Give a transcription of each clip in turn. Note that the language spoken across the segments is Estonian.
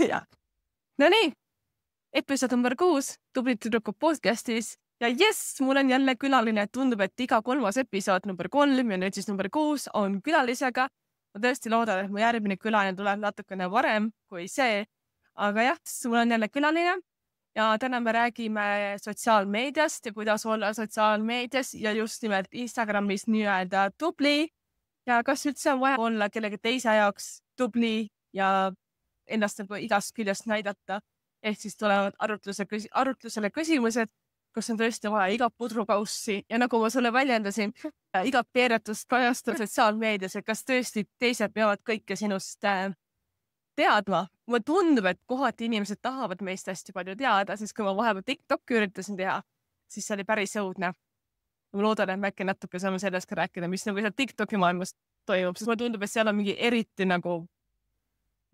ja. No nii, episood number 6 Tublid tüdrukud podcastis ja jess, mul on jälle külaline, tundub, et iga 3. episood number 3 ja nüüd siis number 6 on külalisega. Ma tõesti loodan, et mu järgmine külaline tuleb natukene varem kui see, aga jah, mul on jälle külaline ja täna me räägime sotsiaalmeediast ja kuidas olla sotsiaalmeedias ja just nimelt Instagramis nii-öelda tubli ja kas üldse on vaja olla kellegi teise jaoks tubli ja ennast nagu igast küljest näidata. Ehk siis tulevad arutlusele küsimused, kus on tõesti vaja iga pudrukaussi ja nagu ma sulle väljendasin, igat peeretust kajastada sotsiaalmeedias, et kas tõesti teised peavad kõike sinust teadma. Mulle tundub, et kohati inimesed tahavad meist hästi palju teada, sest kui ma vahepeal TikTok'i üritasin teha, siis see oli päris õudne. Ma loodan, et me äkki natuke saame sellest ka rääkida, mis nagu seal TikTok'i maailmas toimub, sest mulle tundub, et seal on mingi eriti nagu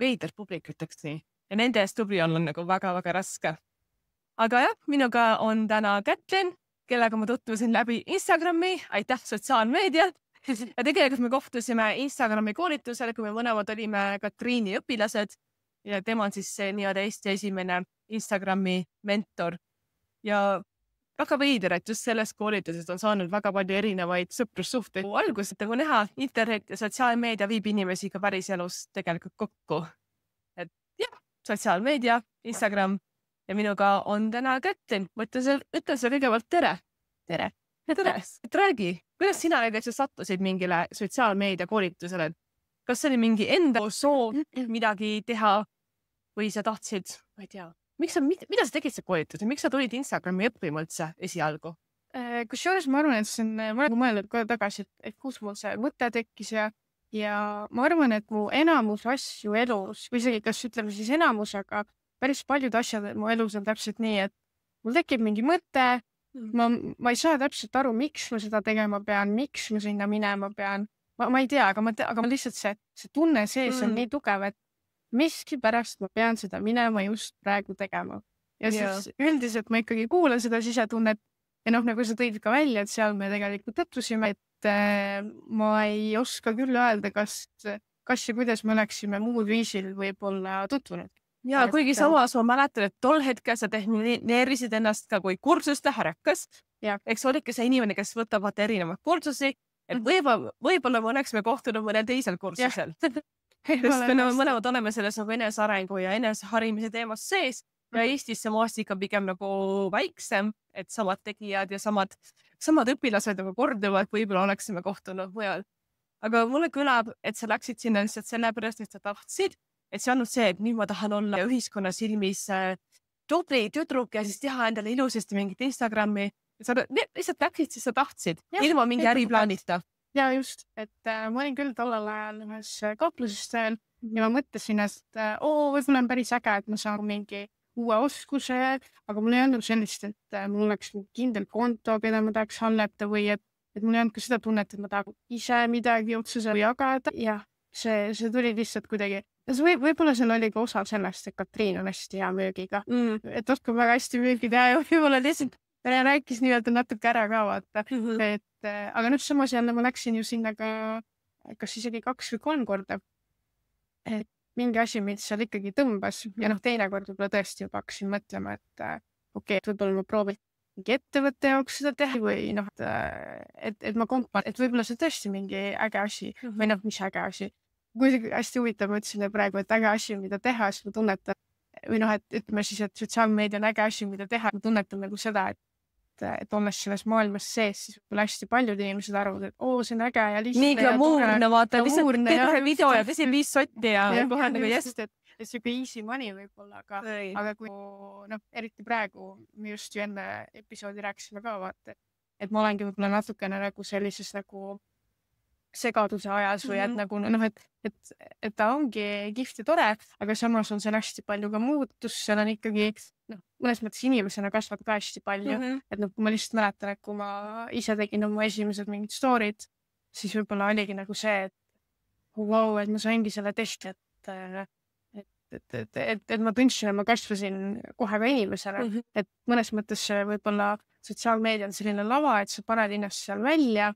veider publik, ütleks nii. Ja nende eest tubli on nagu väga-väga raske. Aga jah, minuga on täna Kätlin, kellega ma tutvusin läbi Instagrami, aitäh sotsiaalmeedia. Ja tegelikult me kohtusime Instagrami koolitusele, kui me mõlemad olime Katriini õpilased ja tema on siis see nii-öelda Eesti esimene Instagrami mentor. Ja väga veider, et just sellest koolitusest on saanud väga palju erinevaid sõprussuhteid. Alguses nagu näha, internet ja sotsiaalmeedia viib inimesi ka päris elus tegelikult kokku. Et jah, sotsiaalmeedia, Instagram ja minuga on täna Kätlin. Ütlen sulle kõigepealt tere. Tere. Et räägi, kuidas sina näiteks sattusid mingile sotsiaalmeedia koolitusele? Kas see oli mingi enda soov midagi teha või sa tahtsid, ma ei tea, mida sa tegid see koolitus ja miks sa tulid Instagrami õppima üldse esialgu? Kusjuures ma arvan, et see on, ma olen mõelnud kohe tagasi, et kus mul see mõte tekkis ja ma arvan, et mu enamus asju elus, või isegi kas ütleme siis enamus, aga päris paljud asjad mu elus on täpselt nii, et mul tekib mingi mõte, ma ei saa täpselt aru, miks ma seda tegema pean, miks ma sinna minema pean. Ma ei tea, aga ma lihtsalt see tunne sees on nii tugev, et miski pärast ma pean seda minema just praegu tegema. Ja siis üldiselt ma ikkagi kuulan seda sisetunnet ja nagu sa tõid ka välja, et seal me tegelikult tõttusime, et ma ei oska küll öelda, kas ja kuidas me oleksime muud viisil võib-olla tutvunud. Ja kuigi samas ma mäletan, et tol hetkel sa defineerisid ennast ka kui kursuste härekas. Eks olidki see inimene, kes võtab erinevaid kursusi, et võib-olla me oleksime kohtunud mõnel teisel kursusel. Sest me mõlemad oleme selles nagu enesearengu ja eneseharimise teemas sees ja Eestis see maastik on pigem nagu väiksem, et samad tegijad ja samad õpilased nagu korduvad, võib-olla oleksime kohtunud mujal. Aga mulle kõlab, et sa läksid sinna lihtsalt sellepärast, et sa tahtsid, et see on see, et nüüd ma tahan olla ühiskonna silmis tubli tüdruk ja siis teha endale ilusasti mingit Instagrami. Sa lihtsalt läksid, siis sa tahtsid, ilma mingi äriplaanita. Ja just, et ma olin küll tollel ajal ühes kaupluses tööl ja ma mõtlesin, et võib-olla on päris äge, et ma saan mingi uue oskuse, aga mul ei olnud sellist, et mul oleks kindel konto, keda ma tahaks anneta või et mul ei olnud ka seda tunnet, et ma tahan ise midagi otsusele jagada ja see tuli lihtsalt kuidagi. Võib-olla seal oli ka osa sellest, et Katriin on hästi hea müügiga, et oskab väga hästi müügi teha ja võib-olla lihtsalt rääkis nii-öelda natuke ära ka vaata, aga nüüd samas jälle ma läksin ju sinna ka kas isegi 2 või 3 korda. Et mingi asi, mis seal ikkagi tõmbas ja teine kord võib-olla tõesti juba hakkasin mõtlema, et okei, võib-olla ma proovin mingi ettevõtte jaoks seda teha või et ma kompan, et võib-olla see tõesti mingi äge asi või mis äge asi. Kuidagi hästi huvitav, ma ütlesin praegu, et äge asi, mida teha, siis ma tunnetan, või et ütleme siis, et sotsiaalmeedia on äge asi, mida teha, ma tunnetan nagu seda, et olles selles maailmas sees, siis võib-olla hästi paljud inimesed arvavad, et see on äge ja lihtsalt. Nii glamuurne, vaata, lihtsalt teed video ja tõsi 5 sotti ja kohe nagu just, et siuke easy money võib-olla, aga kui eriti praegu, me just ju enne episoodi rääkisime ka, vaata, et ma olengi võib-olla natukene nagu sellises nagu segaduse ajas või et ta ongi kihvt ja tore, aga samas on seal hästi palju ka muutus, seal on ikkagi mõnes mõttes inimesena kasvab ka hästi palju, et kui ma lihtsalt mäletan, et kui ma ise tegin oma esimesed mingid story'd, siis võib-olla oligi nagu see, et ma saingi selle testi, et ma tundsin, et ma kasvasin kohe ka inimesena, et mõnes mõttes võib-olla sotsiaalmeedia on selline lava, et sa paned ennast seal välja,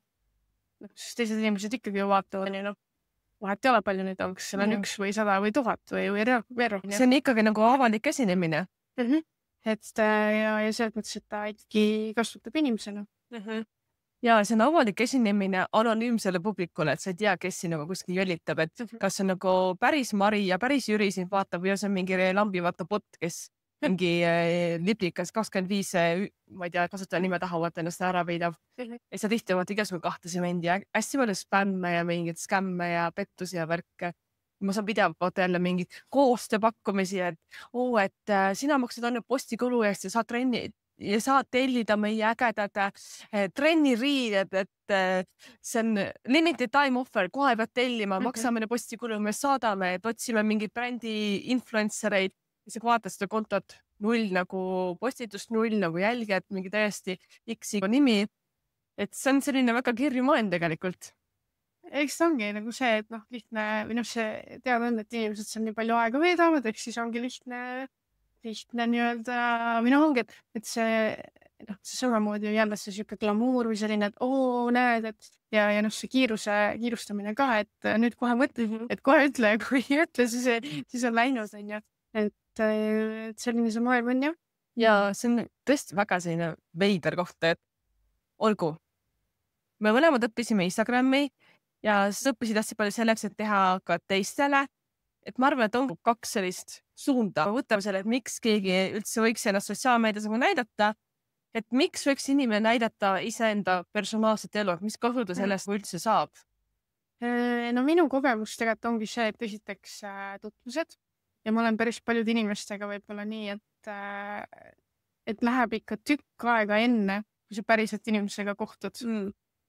sest teised inimesed ikkagi ju vaatavad. vahet ei ole palju neid on, kas seal on 1 või 100 või 1000 või veel rohkem. See on ikkagi nagu avalik esinemine. Et ja selles mõttes, et ta ikkagi kasutab inimesena. Ja see on avalik esinemine anonüümsele publikule, et sa ei tea, kes siin nagu kuskil jõlitab, et kas on nagu päris Mari ja päris Jüri sind vaatab või on see mingi lambivata bot, kes mingi liblikas 25, ma ei tea, kasutajanime tahavad ennast ära peidab. Ja sa tihti vaata igasugune kahtlasi vendi ja hästi palju spämme ja mingid skämme ja pettusi ja värke. Ma saan pidevalt vaata jälle mingid koostööpakkumisi, et sina maksad ainult postikulu eest ja saad tellida meie ägedad trenniriided, et see on limited time offer, kohe pead tellima, maksame postikulu, me saadame, et otsime mingeid brändi influencereid. Ja sa vaatad seda kontot 0 nagu postitust, 0 nagu jälgijad, mingi täiesti X nimi. Et see on selline väga kirju maailm tegelikult. Eks ongi nagu see, et lihtne, või see teada on, et inimesed seal nii palju aega veedavad, eks siis ongi lihtne nii-öelda, või ongi, et see samamoodi jälle see siuke glamuur või selline, et näed, et ja see kiirustamine ka, et nüüd kohe mõtle, et kohe ütle ja kui ei ütle, siis on läinud, on ju. Et selline see maailm on, jah. Ja see on tõesti väga selline veider koht, et olgu. Me mõlemad õppisime Instagrami ja sa õppisid hästi palju selleks, et teha ka teistele. Et ma arvan, et on 2 sellist suunda. Võtame selle, et miks keegi üldse võiks ennast sotsiaalmeedias näidata, et miks võiks inimene näidata iseenda personaalset elu, et mis kasu ta sellest üldse saab? No minu kogemus tegelikult ongi see, et esiteks tutvused ja ma olen päris paljude inimestega võib-olla nii, et läheb ikka tükk aega enne, kui sa päriselt inimesega kohtud.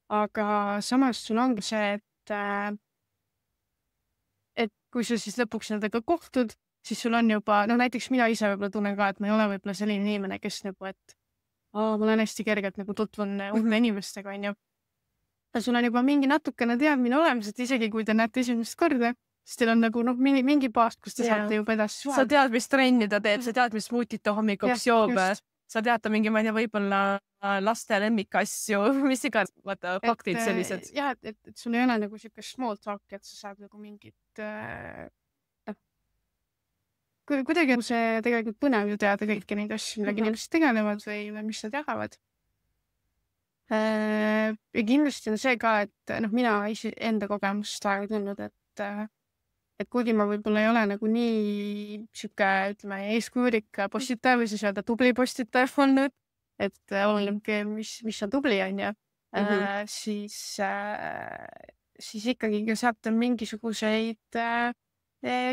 Aga samas sul ongi see, et kui sa siis lõpuks nendega kohtud, siis sul on juba, näiteks mina ise võib-olla tunnen ka, et ma ei ole võib-olla selline inimene, kes nagu, et ma olen hästi kergelt nagu tutvun uute inimestega, on ju. Ja sul on juba mingi natukene teadmine olemas, et isegi kui te näete esimest korda, siis teil on nagu mingi baas, kus te saate juba edasi suhelda. Sa tead, mis trenni ta teeb, sa tead, mis smuutit ta hommikuks joob, sa tead ta mingi, ma ei tea, võib-olla laste lemmikasju, mis iganes, vaata, faktid sellised. Jah, et sul ei ole nagu siuke small talk, et sa saad nagu mingit kuidagi on see tegelikult põnev ju teada kõiki neid asju, millega inimesed tegelevad või mis nad jagavad. Ja kindlasti on see ka, et mina enda kogemust aega tulnud, et kuigi ma võib-olla ei ole nagu nii siuke, ütleme, eeskujulik postitaja või siis öelda tubli postitaja olnud, et olenebki, mis on tubli, on ju, siis ikkagi sealt on mingisuguseid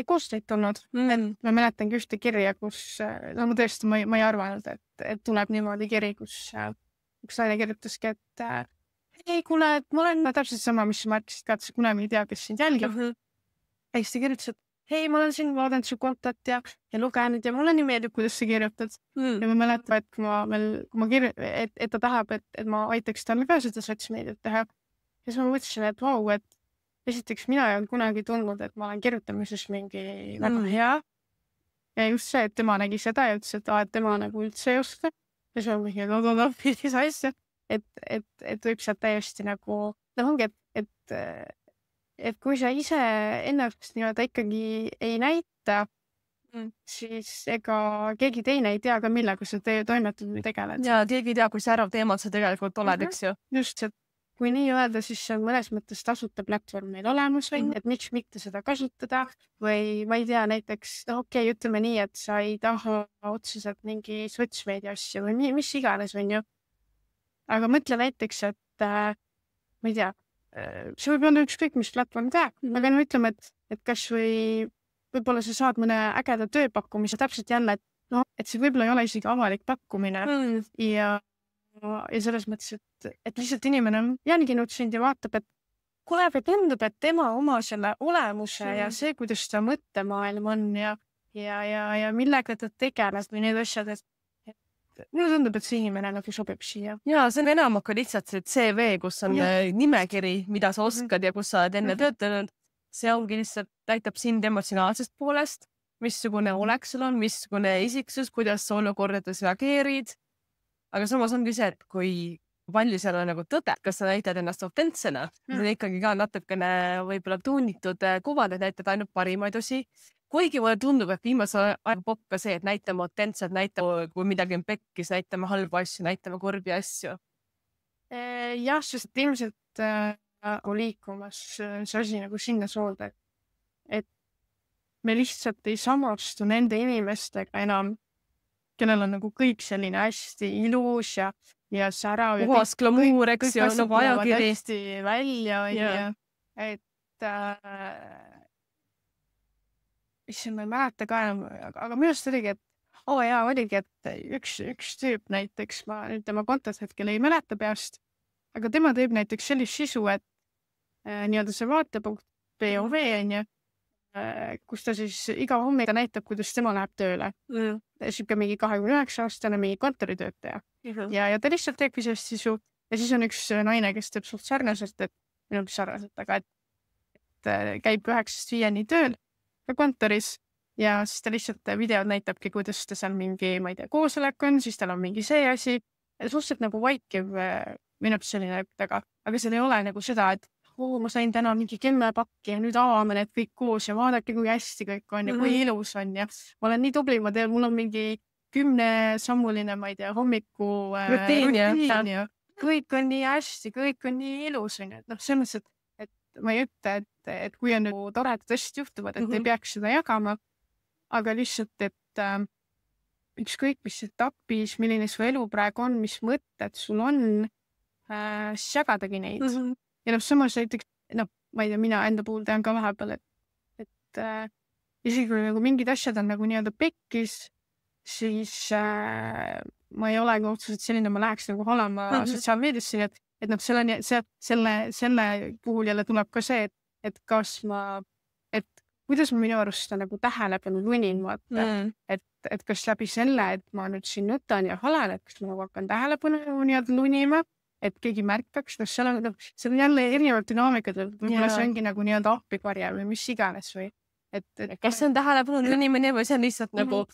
koostöid tulnud. Ma mäletangi ühte kirja, kus, ma tõesti, ma ei arvanud, et tuleb niimoodi kiri, kus üks naine kirjutaski, et ei, kuule, et ma olen täpselt sama, mis sa märkisid ka, et sa kunagi ei tea, kes sind jälgib. Ja siis ta kirjutas, et hei, ma olen siin vaadanud su kontot ja lugenud ja mulle nii meeldib, kuidas sa kirjutad. Ja ma mäletan, et et ta tahab, et ma aitaks talle ka seda sotsmeediat teha. Ja siis ma mõtlesin, et vau, et esiteks mina ei olnud kunagi tundnud, et ma olen kirjutamises mingi väga hea. Ja just see, et tema nägi seda ja ütles, et tema nagu üldse ei oska. Ja see on mingi mis asja. Et võib sealt täiesti nagu, ongi, et kui sa ise ennast nii-öelda ikkagi ei näita, siis ega keegi teine ei tea ka, millega sa toimetad või tegeled. Ja keegi ei tea, kui särav teemal sa tegelikult oled, eks ju. Just, et kui nii öelda, siis see on mõnes mõttes tasuta platvorm meil olemas, et miks mitte seda kasutada või ma ei tea, näiteks, okei, ütleme nii, et sa ei taha otseselt mingi sotsmeedia asju või mis iganes, on ju. Aga mõtle näiteks, et ma ei tea, see võib olla ükskõik, mis platvorm ka. Aga ütleme, et kas võib-olla sa saad mõne ägeda tööpakkumise täpselt jälle, et see võib-olla ei ole isegi avalik pakkumine ja selles mõttes, et lihtsalt inimene on jälginud sind ja vaatab, et kuule, tundub, et tema oma selle olemuse ja see, kuidas ta mõttemaailm on ja millega ta tegeleb või need asjad, et mulle tundub, et see inimene nagu sobib siia. Ja see on enam kui lihtsalt see CV, kus on nimekiri, mida sa oskad ja kus sa oled enne töötanud. See ongi lihtsalt näitab sind emotsionaalsest poolest, missugune olek sul on, missugune isiksus, kuidas sa olukordades reageerid. Aga samas ongi see, et kui palju seal on nagu tõde, kas sa näitad ennast autentsena, see on ikkagi ka natukene võib-olla tuunitud kuvad, et näitad ainult parimaid osi. Kuigi mulle tundub, et viimase aja popp ka see, et näitame autentsed, näitame, kui midagi on pekkis, näitame halbu asju, näitame kurbi asju. Jah, sest ilmselt liikumas see asi nagu sinna suunda, et me lihtsalt ei samastu nende inimestega enam, kellel on nagu kõik selline hästi ilus ja särav. Puhas glamuur, eks ju, nagu ajakiri. Hästi välja, et issand, ma ei mäleta ka enam, aga minu arust oligi, et oligi, et üks tüüp näiteks, ma nüüd tema kontot hetkel ei mäleta peast, aga tema teeb näiteks sellist sisu, et nii-öelda see vaatepunkt POV on ju, kus ta siis iga hommika näitab, kuidas tema läheb tööle. Siuke mingi 29-aastane mingi kontoritöötaja. Ja ta lihtsalt teebki sellist sisu. Ja siis on üks naine, kes teeb suht sarnaselt, et minu sarnaselt, aga et käib 9-5 tööl kontoris ja siis ta lihtsalt videod näitabki, kuidas ta seal mingi, ma ei tea, koosolek on, siis tal on mingi see asi. Suhteliselt nagu vaikiv minu selline taga, aga seal ei ole nagu seda, et ma sain täna mingi 10 pakki ja nüüd avame need kõik koos ja vaadake, kui hästi kõik on ja kui ilus on ja ma olen nii tubli, mul on mingi 10-sammuline, ma ei tea, hommiku rutiin ja kõik on nii hästi, kõik on nii ilus on ja selles mõttes, et ma ei ütle, et kui on nagu toredad asjad juhtuvad, et ei peaks seda jagama, aga lihtsalt, et ükskõik mis etapis, milline su elu praegu on, mis mõtted sul on, siis jagadagi neid. Ja samas näiteks, ma ei tea, mina enda puhul tean ka vahepeal, et isegi kui nagu mingid asjad on nagu nii-öelda pekkis, siis ma ei ole otseselt selline, ma läheks nagu halama sotsiaalmeediasse, et selle puhul jälle tuleb ka see, et kas kuidas ma minu arust seda nagu tähelepanu lunin, et kas läbi selle, et ma nüüd siin nutan ja halen, et kas ma nagu hakkan tähelepanu nii-öelda lunima, et keegi märkaks, seal on jälle erinevad dünaamikad, võib-olla see ongi nagu nii-öelda appikarja või mis iganes või. Kas see on tähelepanu lunimine või see on lihtsalt nagu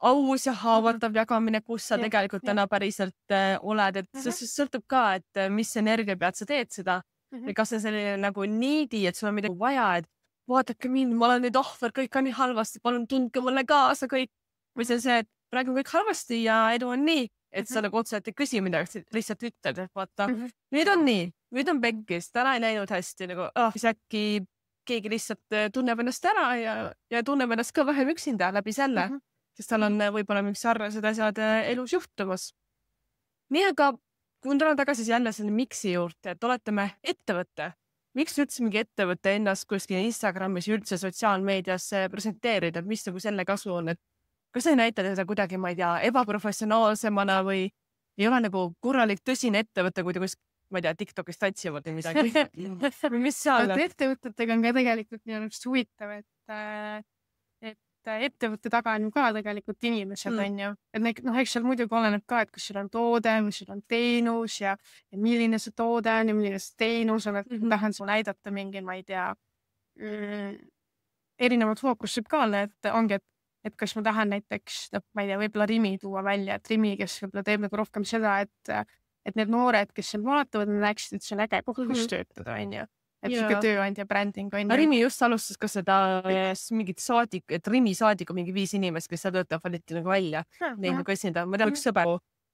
aus ja haavatav jagamine, kus sa tegelikult täna päriselt oled, et see sõltub ka, et mis energia pead sa teed seda või kas see on selline nagu niidi, et sul on midagi vaja, et vaadake mind, ma olen nüüd ohver, kõik on nii halvasti, palun tundke mulle kaasa kõik või see on see, et praegu on kõik halvasti ja elu on nii, et sa nagu otseselt ei küsi midagi, lihtsalt ütled, et vaata, nüüd on nii, nüüd on pekkis, täna ei läinud hästi, nagu siis äkki keegi lihtsalt tunneb ennast ära ja tunneb ennast ka vähem üksinda läbi selle, sest tal on võib-olla mingi sarnased asjad elus juhtumas. Nii, aga kui on täna tagasi jälle selle miksi juurde, et oletame ettevõtte, miks üldse mingi ettevõtte ennast kuskil Instagramis ja üldse sotsiaalmeedias presenteerida, mis nagu selle kasu on, et kas ei näita teda kuidagi, ma ei tea, ebaprofessionaalsemana või ei ole nagu korralik tõsine ettevõte, kui ta ma ei tea, TikTokis tantsivad või midagi. Mis seal on? Ettevõtetega on ka tegelikult minu arust huvitav, et ettevõtte taga on ju ka tegelikult inimesed on ju. Et eks seal muidugi oleneb ka, et kas sul on toode, mis sul on teenus ja milline see toode on ja milline see teenus on, et tahan sul näidata mingi, ma ei tea, erinevad fookused ka, et ongi, et kas ma tahan näiteks, ma ei tea, võib-olla Rimi tuua välja, et Rimi, kes võib-olla teeb nagu rohkem seda, et need noored, kes seal vaatavad, näeksid, et see on äge koht, kus töötada, on ju. Et siuke tööandja bränding on ju. Rimi just alustas ka seda mingit saadik, et Rimi saadik on mingi 5 inimest, kes seal töötab valiti nagu välja. Neid nagu esindab. Ma tean, üks sõber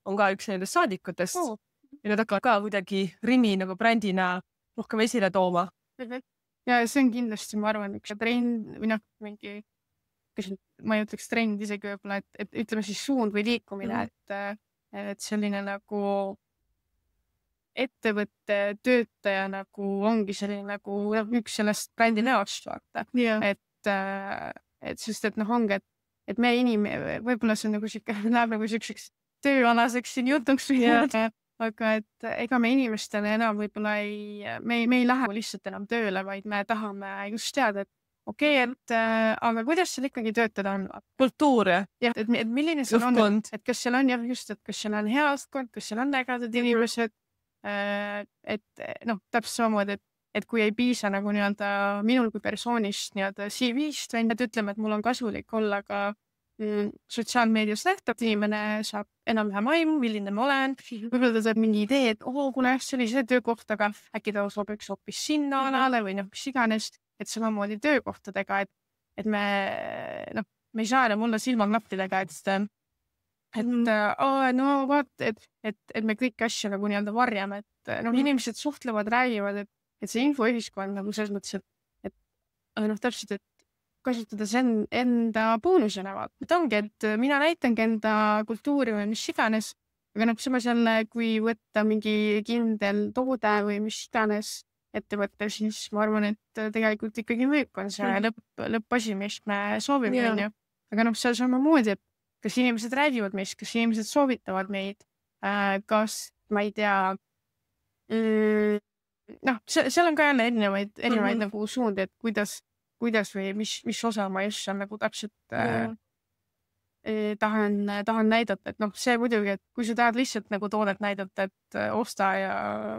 on ka üks nendest saadikutest ja nad hakkavad ka kuidagi Rimi nagu brändina rohkem esile tooma. Ja see on kindlasti, ma arvan, üks trend või mingi ma ei ütleks trend isegi võib-olla, et ütleme siis suund või liikumine, et selline nagu ettevõtte töötaja nagu ongi selline nagu üks sellest brändi näost vaata. Et sest, et ongi, et me võib-olla see on nagu läheb nagu siukseks tööalaseks siin jutuks, aga et ega me inimestele enam võib-olla me ei lähe lihtsalt enam tööle, vaid me tahame just teada, et aga kuidas seal ikkagi töötada on? Kultuur, jah. Et milline seal on, et kas seal on just, et kas seal on hea õhkkond, kas seal on ägedad inimesed, et täpselt samamoodi, et kui ei piisa nagu nii-öelda minul kui persoonist nii-öelda CV-st, et ütleme, et mul on kasulik olla ka sotsiaalmeedias nähtab, inimene saab enam-vähem aimu, milline ma olen, võib-olla ta saab mingi idee, et kuule, see oli see töökoht, aga äkki ta sobiks hoopis sinna alale või mis iganes, et samamoodi töökohtadega, et me ei saa enam olla silmaklappidega, et no vaat, et me kõiki asju nagu nii-öelda varjame, et inimesed suhtlevad, räägivad, et see infoühiskond nagu selles mõttes, et täpselt, et kasutades enda boonusena vaata. Et ongi, et mina näitangi enda kultuuri või mis iganes, aga samas jälle, kui võtta mingi kindel toode või mis iganes ettevõtte, siis ma arvan, et tegelikult ikkagi müük on see lõppasi, mis me soovime. Aga seal samamoodi, et kas inimesed räägivad meist, kas inimesed soovitavad meid, kas ma ei tea, seal on ka jälle erinevaid nagu suundi, et kuidas või mis osa ma just seal nagu täpselt tahan näidata, et see muidugi, et kui sa tahad lihtsalt nagu toodet näidata, et osta ja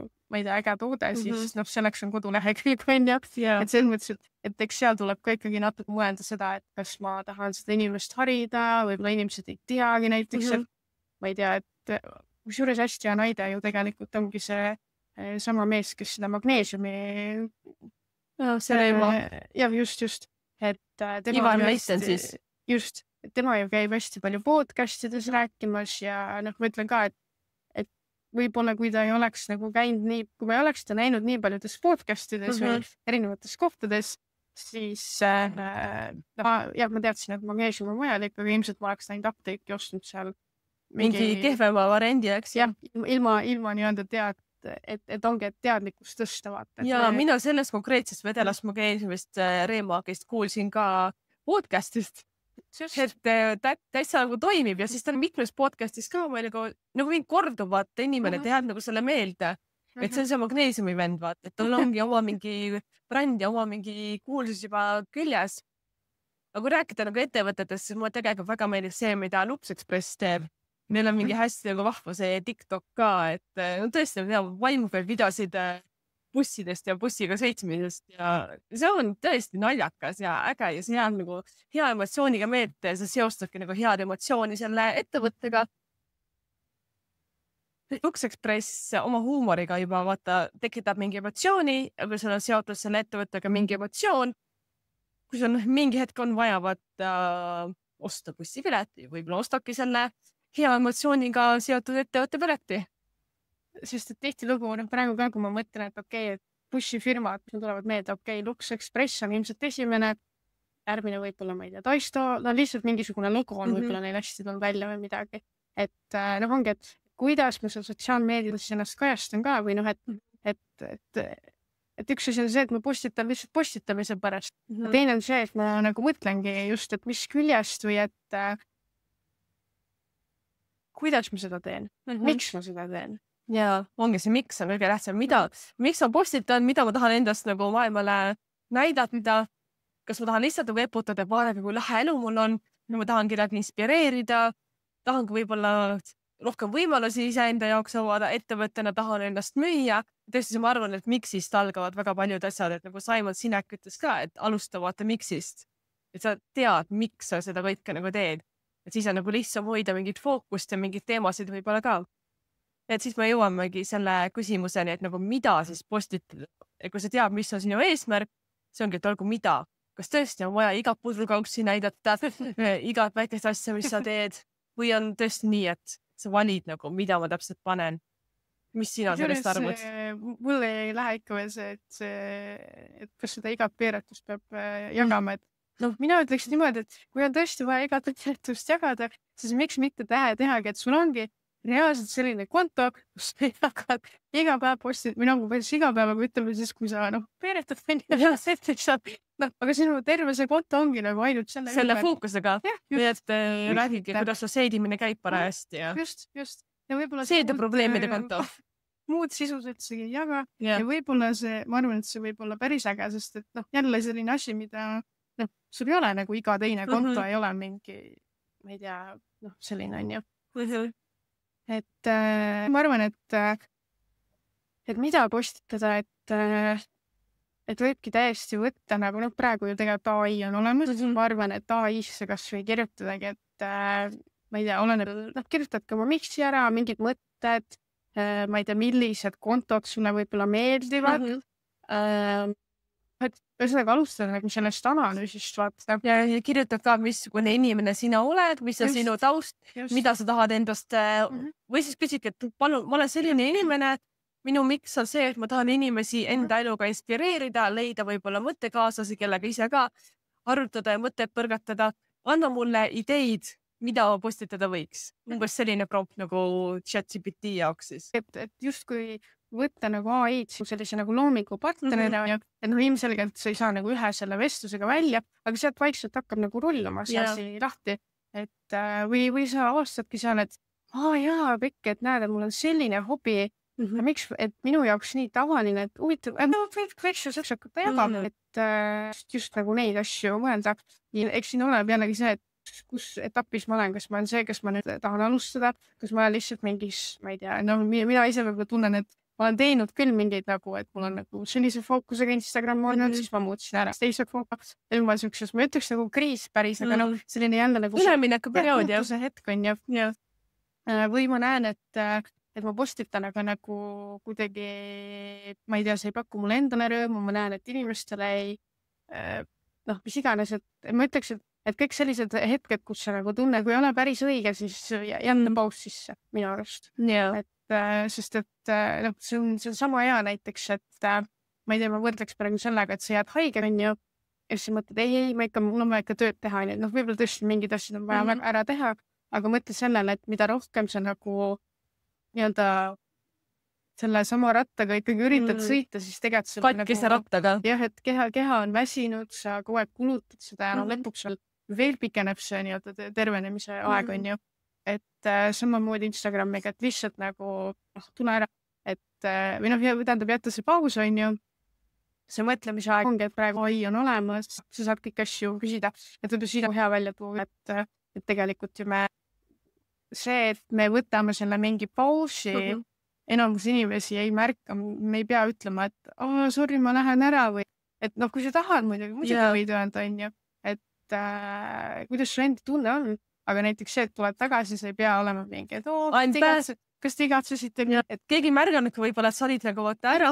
ma ei tea, äge toode, siis selleks on kodulehekülg, et selles mõttes, et eks seal tuleb ka ikkagi natuke mõelda seda, et kas ma tahan seda inimest harida, võib-olla inimesed ei teagi näiteks, et ma ei tea, et kusjuures hästi hea näide ju tegelikult ongi see sama mees, kes seda magneesiumi ja just, et Ivar Leisten siis. Just, et tema ju käib hästi palju podcastides rääkimas ja ma ütlen ka, et võib-olla kui ta ei oleks nagu käinud nii, kui ma ei oleks ta näinud nii paljudes podcastides või erinevates kohtades, siis ma teadsin, et magneesium on vajalik, aga ilmselt ma oleks näinud apteeki ostnud seal mingi kehvema variandi, eks? Jah, ilma nii-öelda et ongi, et teadlikkust tõsta vaata. Ja mina sellest konkreetsest vedelast magneesiumist Reemagist kuulsin ka podcastist, et täitsa nagu toimib ja siis ta on mitmes podcastis ka nagu mingi korduvat inimene teab nagu selle meelde, et see on see magneesiumi vend, vaata, et tal ongi oma mingi bränd ja oma mingi kuulsus juba küljes. Aga kui rääkida nagu ettevõtetest, siis mulle tegelikult väga meeldib see, mida Lux Express teeb. Neil on mingi hästi nagu vahva see TikTok ka, et tõesti vaimupeal videosid bussidest ja bussiga sõitsmisest ja see on tõesti naljakas ja äge ja see on nagu hea emotsiooniga meelde ja sa seostadki nagu head emotsiooni selle ettevõttega. Lux Express oma huumoriga juba vaata tekitab mingi emotsiooni, aga sul on seotud selle ettevõttega mingi emotsioon, kui sul mingi hetk on vaja vaata osta bussipileti, võib-olla ostabki selle hea emotsiooniga seotud ettevõtte pileti. Sest et tihtilugu praegu ka, kui ma mõtlen, et okei, et bussifirmad, mis tulevad meelde, okei, Lux Express on ilmselt esimene, järgmine võib-olla, ma ei tea, Taisto, lihtsalt mingisugune logo on võib-olla neil hästi tulnud välja või midagi. Et ongi, et kuidas ma seal sotsiaalmeedias ennast kajastan ka või et üks asi on see, et ma postitan lihtsalt postitamise pärast. Teine on see, et ma nagu mõtlengi just, et mis küljest või et kuidas ma seda teen, miks ma seda teen. Ja ongi see miks on kõige tähtsam, miks ma postitan, mida ma tahan endast nagu maailmale näidata, kas ma tahan lihtsalt eputada, et vaadake, kui lahe elu mul on, ma tahan kedagi inspireerida, tahangi võib-olla rohkem võimalusi iseenda jaoks avada, ettevõttena tahan ennast müüa. Tõesti, ma arvan, et miksist algavad väga paljud asjad, et nagu Simon Sinek ütles ka, et alusta vaata miksist, et sa tead, miks sa seda kõike nagu teed. Et siis on nagu lihtsam hoida mingit fookust ja mingit teemasid võib-olla ka. Et siis me jõuamegi selle küsimuseni, et nagu mida siis postitada. Et kui sa tead, mis on sinu eesmärk, see ongi, et olgu mida. Kas tõesti on vaja igat pudrukaussi näidata, igat väikest asja, mis sa teed, või on tõesti nii, et sa valid nagu, mida ma täpselt panen. Mis sina sellest arvad? Mul ei lähe ikka veel see, et kas seda igat peeretust peab jagama, et mina ütleks niimoodi, et kui on tõesti vaja igat peeretust jagada, siis miks mitte tehagi, et sul ongi reaalselt selline konto, kus sa jagad iga päev postid, või nagu iga päevaga ütleme siis, kui sa peeretad, aga sinu terve see konto ongi nagu ainult selle fookusega. Nii et räägigi, kuidas see seedimine käib parajasti. Just. Ja seede probleemide konto. Muud sisus üldsegi ei jaga. Ja võib-olla see, ma arvan, et see võib olla päris äge, sest et jälle selline asi, mida sul ei ole nagu iga teine konto, ei ole mingi, ma ei tea, selline on ju. Et ma arvan, et mida postitada, et võibki täiesti võtta, nagu praegu ju tegelikult AI on olemas, ma arvan, et AI-sse kas või kirjutadagi, et ma ei tea, kirjutad ka oma miksi ära, mingid mõtted, ma ei tea, millised kontod sulle võib-olla meeldivad. Et ühesõnaga alustada nagu sellest analüüsist vaata. Ja kirjutad ka, missugune inimene sina oled, mis on sinu taust, mida sa tahad endast või siis küsidki, et palun, ma olen selline inimene, minu miks on see, et ma tahan inimesi enda eluga inspireerida, leida võib-olla mõttekaaslasi, kellega ise ka arutada ja mõtted põrgatada. Anna mulle ideid, mida postitada võiks. Umbes selline prompt nagu ChatGPT jaoks siis. Et justkui võtta nagu AI-d sellise nagu loomingu partnerina ja ilmselgelt sa ei saa nagu ühe selle vestlusega välja, aga sealt vaikselt hakkab nagu rullama see lahti. Et või sa avastadki seal, et jaa, Pikk, et näed, et mul on selline hobi, miks, et minu jaoks nii tavaline, et huvitav, võiks ju saaks hakata jagama, et just nagu neid asju mõelda. Eks siin oleneb jällegi see, et kus etapis ma olen, kas ma olen see, kas ma nüüd tahan alustada, kas ma olen lihtsalt mingis, ma ei tea, mina ise võib-olla tunnen, et ma olen teinud küll mingeid nagu, et mul on nagu sellise fookusega Instagram olnud, siis ma muutsin ära teise fookus. Ja ma ütleks nagu kriis päris, aga selline jälle nagu üleminekuperiood see hetk on ja või ma näen, et ma postitan, aga nagu kuidagi, ma ei tea, see ei paku mulle endale rõõmu, ma näen, et inimestele ei, mis iganes, et ma ütleks, et kõik sellised hetked, kus sa nagu tunne, kui ei ole päris õige, siis jälle paus sisse minu arust. Sest et see on sama hea näiteks, et ma ei tea, ma võrdleks praegu sellega, et sa jääd haige ja siis mõtled, ei, mul on vaja ikka tööd teha. Võib-olla tõesti mingid asjad on vaja ära teha, aga mõtle sellele, et mida rohkem sa nagu nii-öelda selle sama rattaga ikkagi üritad sõita, siis tegelikult katkise rattaga. Jah, et keha on väsinud, sa kogu aeg kulutad seda ja lõpuks veel pikeneb see nii-öelda tervenemise aeg on ju. Et samamoodi Instagramiga, et lihtsalt nagu tule ära, et või tähendab jätta see paus on ju, see mõtlemise aeg ongi, et praegu AI on olemas, sa saad kõik asju küsida, et võib-olla siin on hea välja tuua, et tegelikult ju see, et me võtame selle mingi pausi, enamus inimesi ei märka, me ei pea ütlema, et sorry, ma lähen ära või, et kui sa tahad muidugi võid öelda, on ju, et kuidas su enda tunne on. Aga näiteks see, et tuleb tagasi, sa ei pea olema mingi, et kas te igatsesite, et keegi märganud võib-olla, et sa olid nagu võtta ära.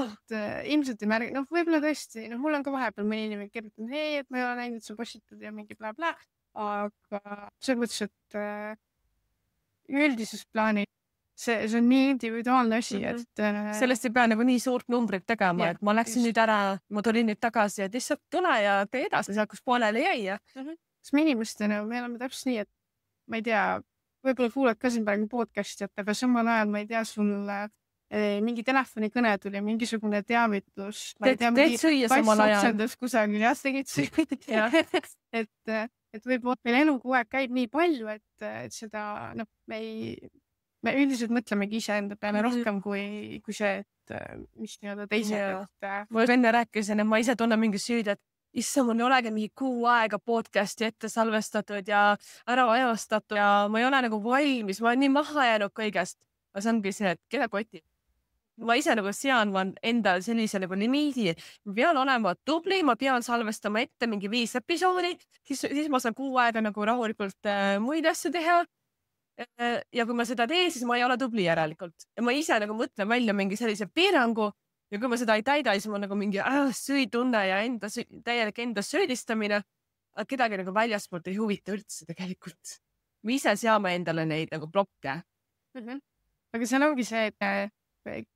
Ilmselt ei märgi, võib-olla tõesti, mul on ka vahepeal mõni inimene kirjutanud, hei, et ma ei ole näinud, et sa postitad ja mingi bla-bla, aga selles mõttes, et üldises plaani see on nii individuaalne asi, et sellest ei pea nagu nii suurt numbrit tegema, et ma läksin nüüd ära, ma tulin nüüd tagasi, et lihtsalt tule ja tee edasi seal, kus pooleli jäi. Kas me inimestena, me oleme täpselt nii, et ma ei tea, võib-olla kuulad ka siin praegu podcasti, aga samal ajal, ma ei tea, sul mingi telefonikõne tuli, mingisugune teavitus. Teed süüa samal ajal. Kusagil, jah, tegid süüa. Et võib-olla meil elu kogu aeg käib nii palju, et seda, me üldiselt mõtlemegi iseenda peale rohkem kui see, et mis nii-öelda teised. Ma enne rääkisin, et ma ise tunnen mingi süüd, et issa, mul ei olegi mingi kuu aega podcasti ette salvestatud ja ära ajastatud ja ma ei ole nagu valmis, ma olen nii maha jäänud kõigest. Aga see ongi see, et keda koti. Ma ise nagu sean enda sellise nagu limiidi, ma pean olema tubli, ma pean salvestama ette mingi 5 episoodi, siis ma saan kuu aega nagu rahulikult muid asju teha. Ja kui ma seda teen, siis ma ei ole tubli järelikult. Ja ma ise nagu mõtlen välja mingi sellise piirangu. Ja kui ma seda ei täida, siis ma nagu mingi süütunne ja täielik enda söödistamine, aga kedagi nagu väljaspoolt ei huvita üldse tegelikult. Me ise seame endale neid nagu blokke. Aga seal ongi see, et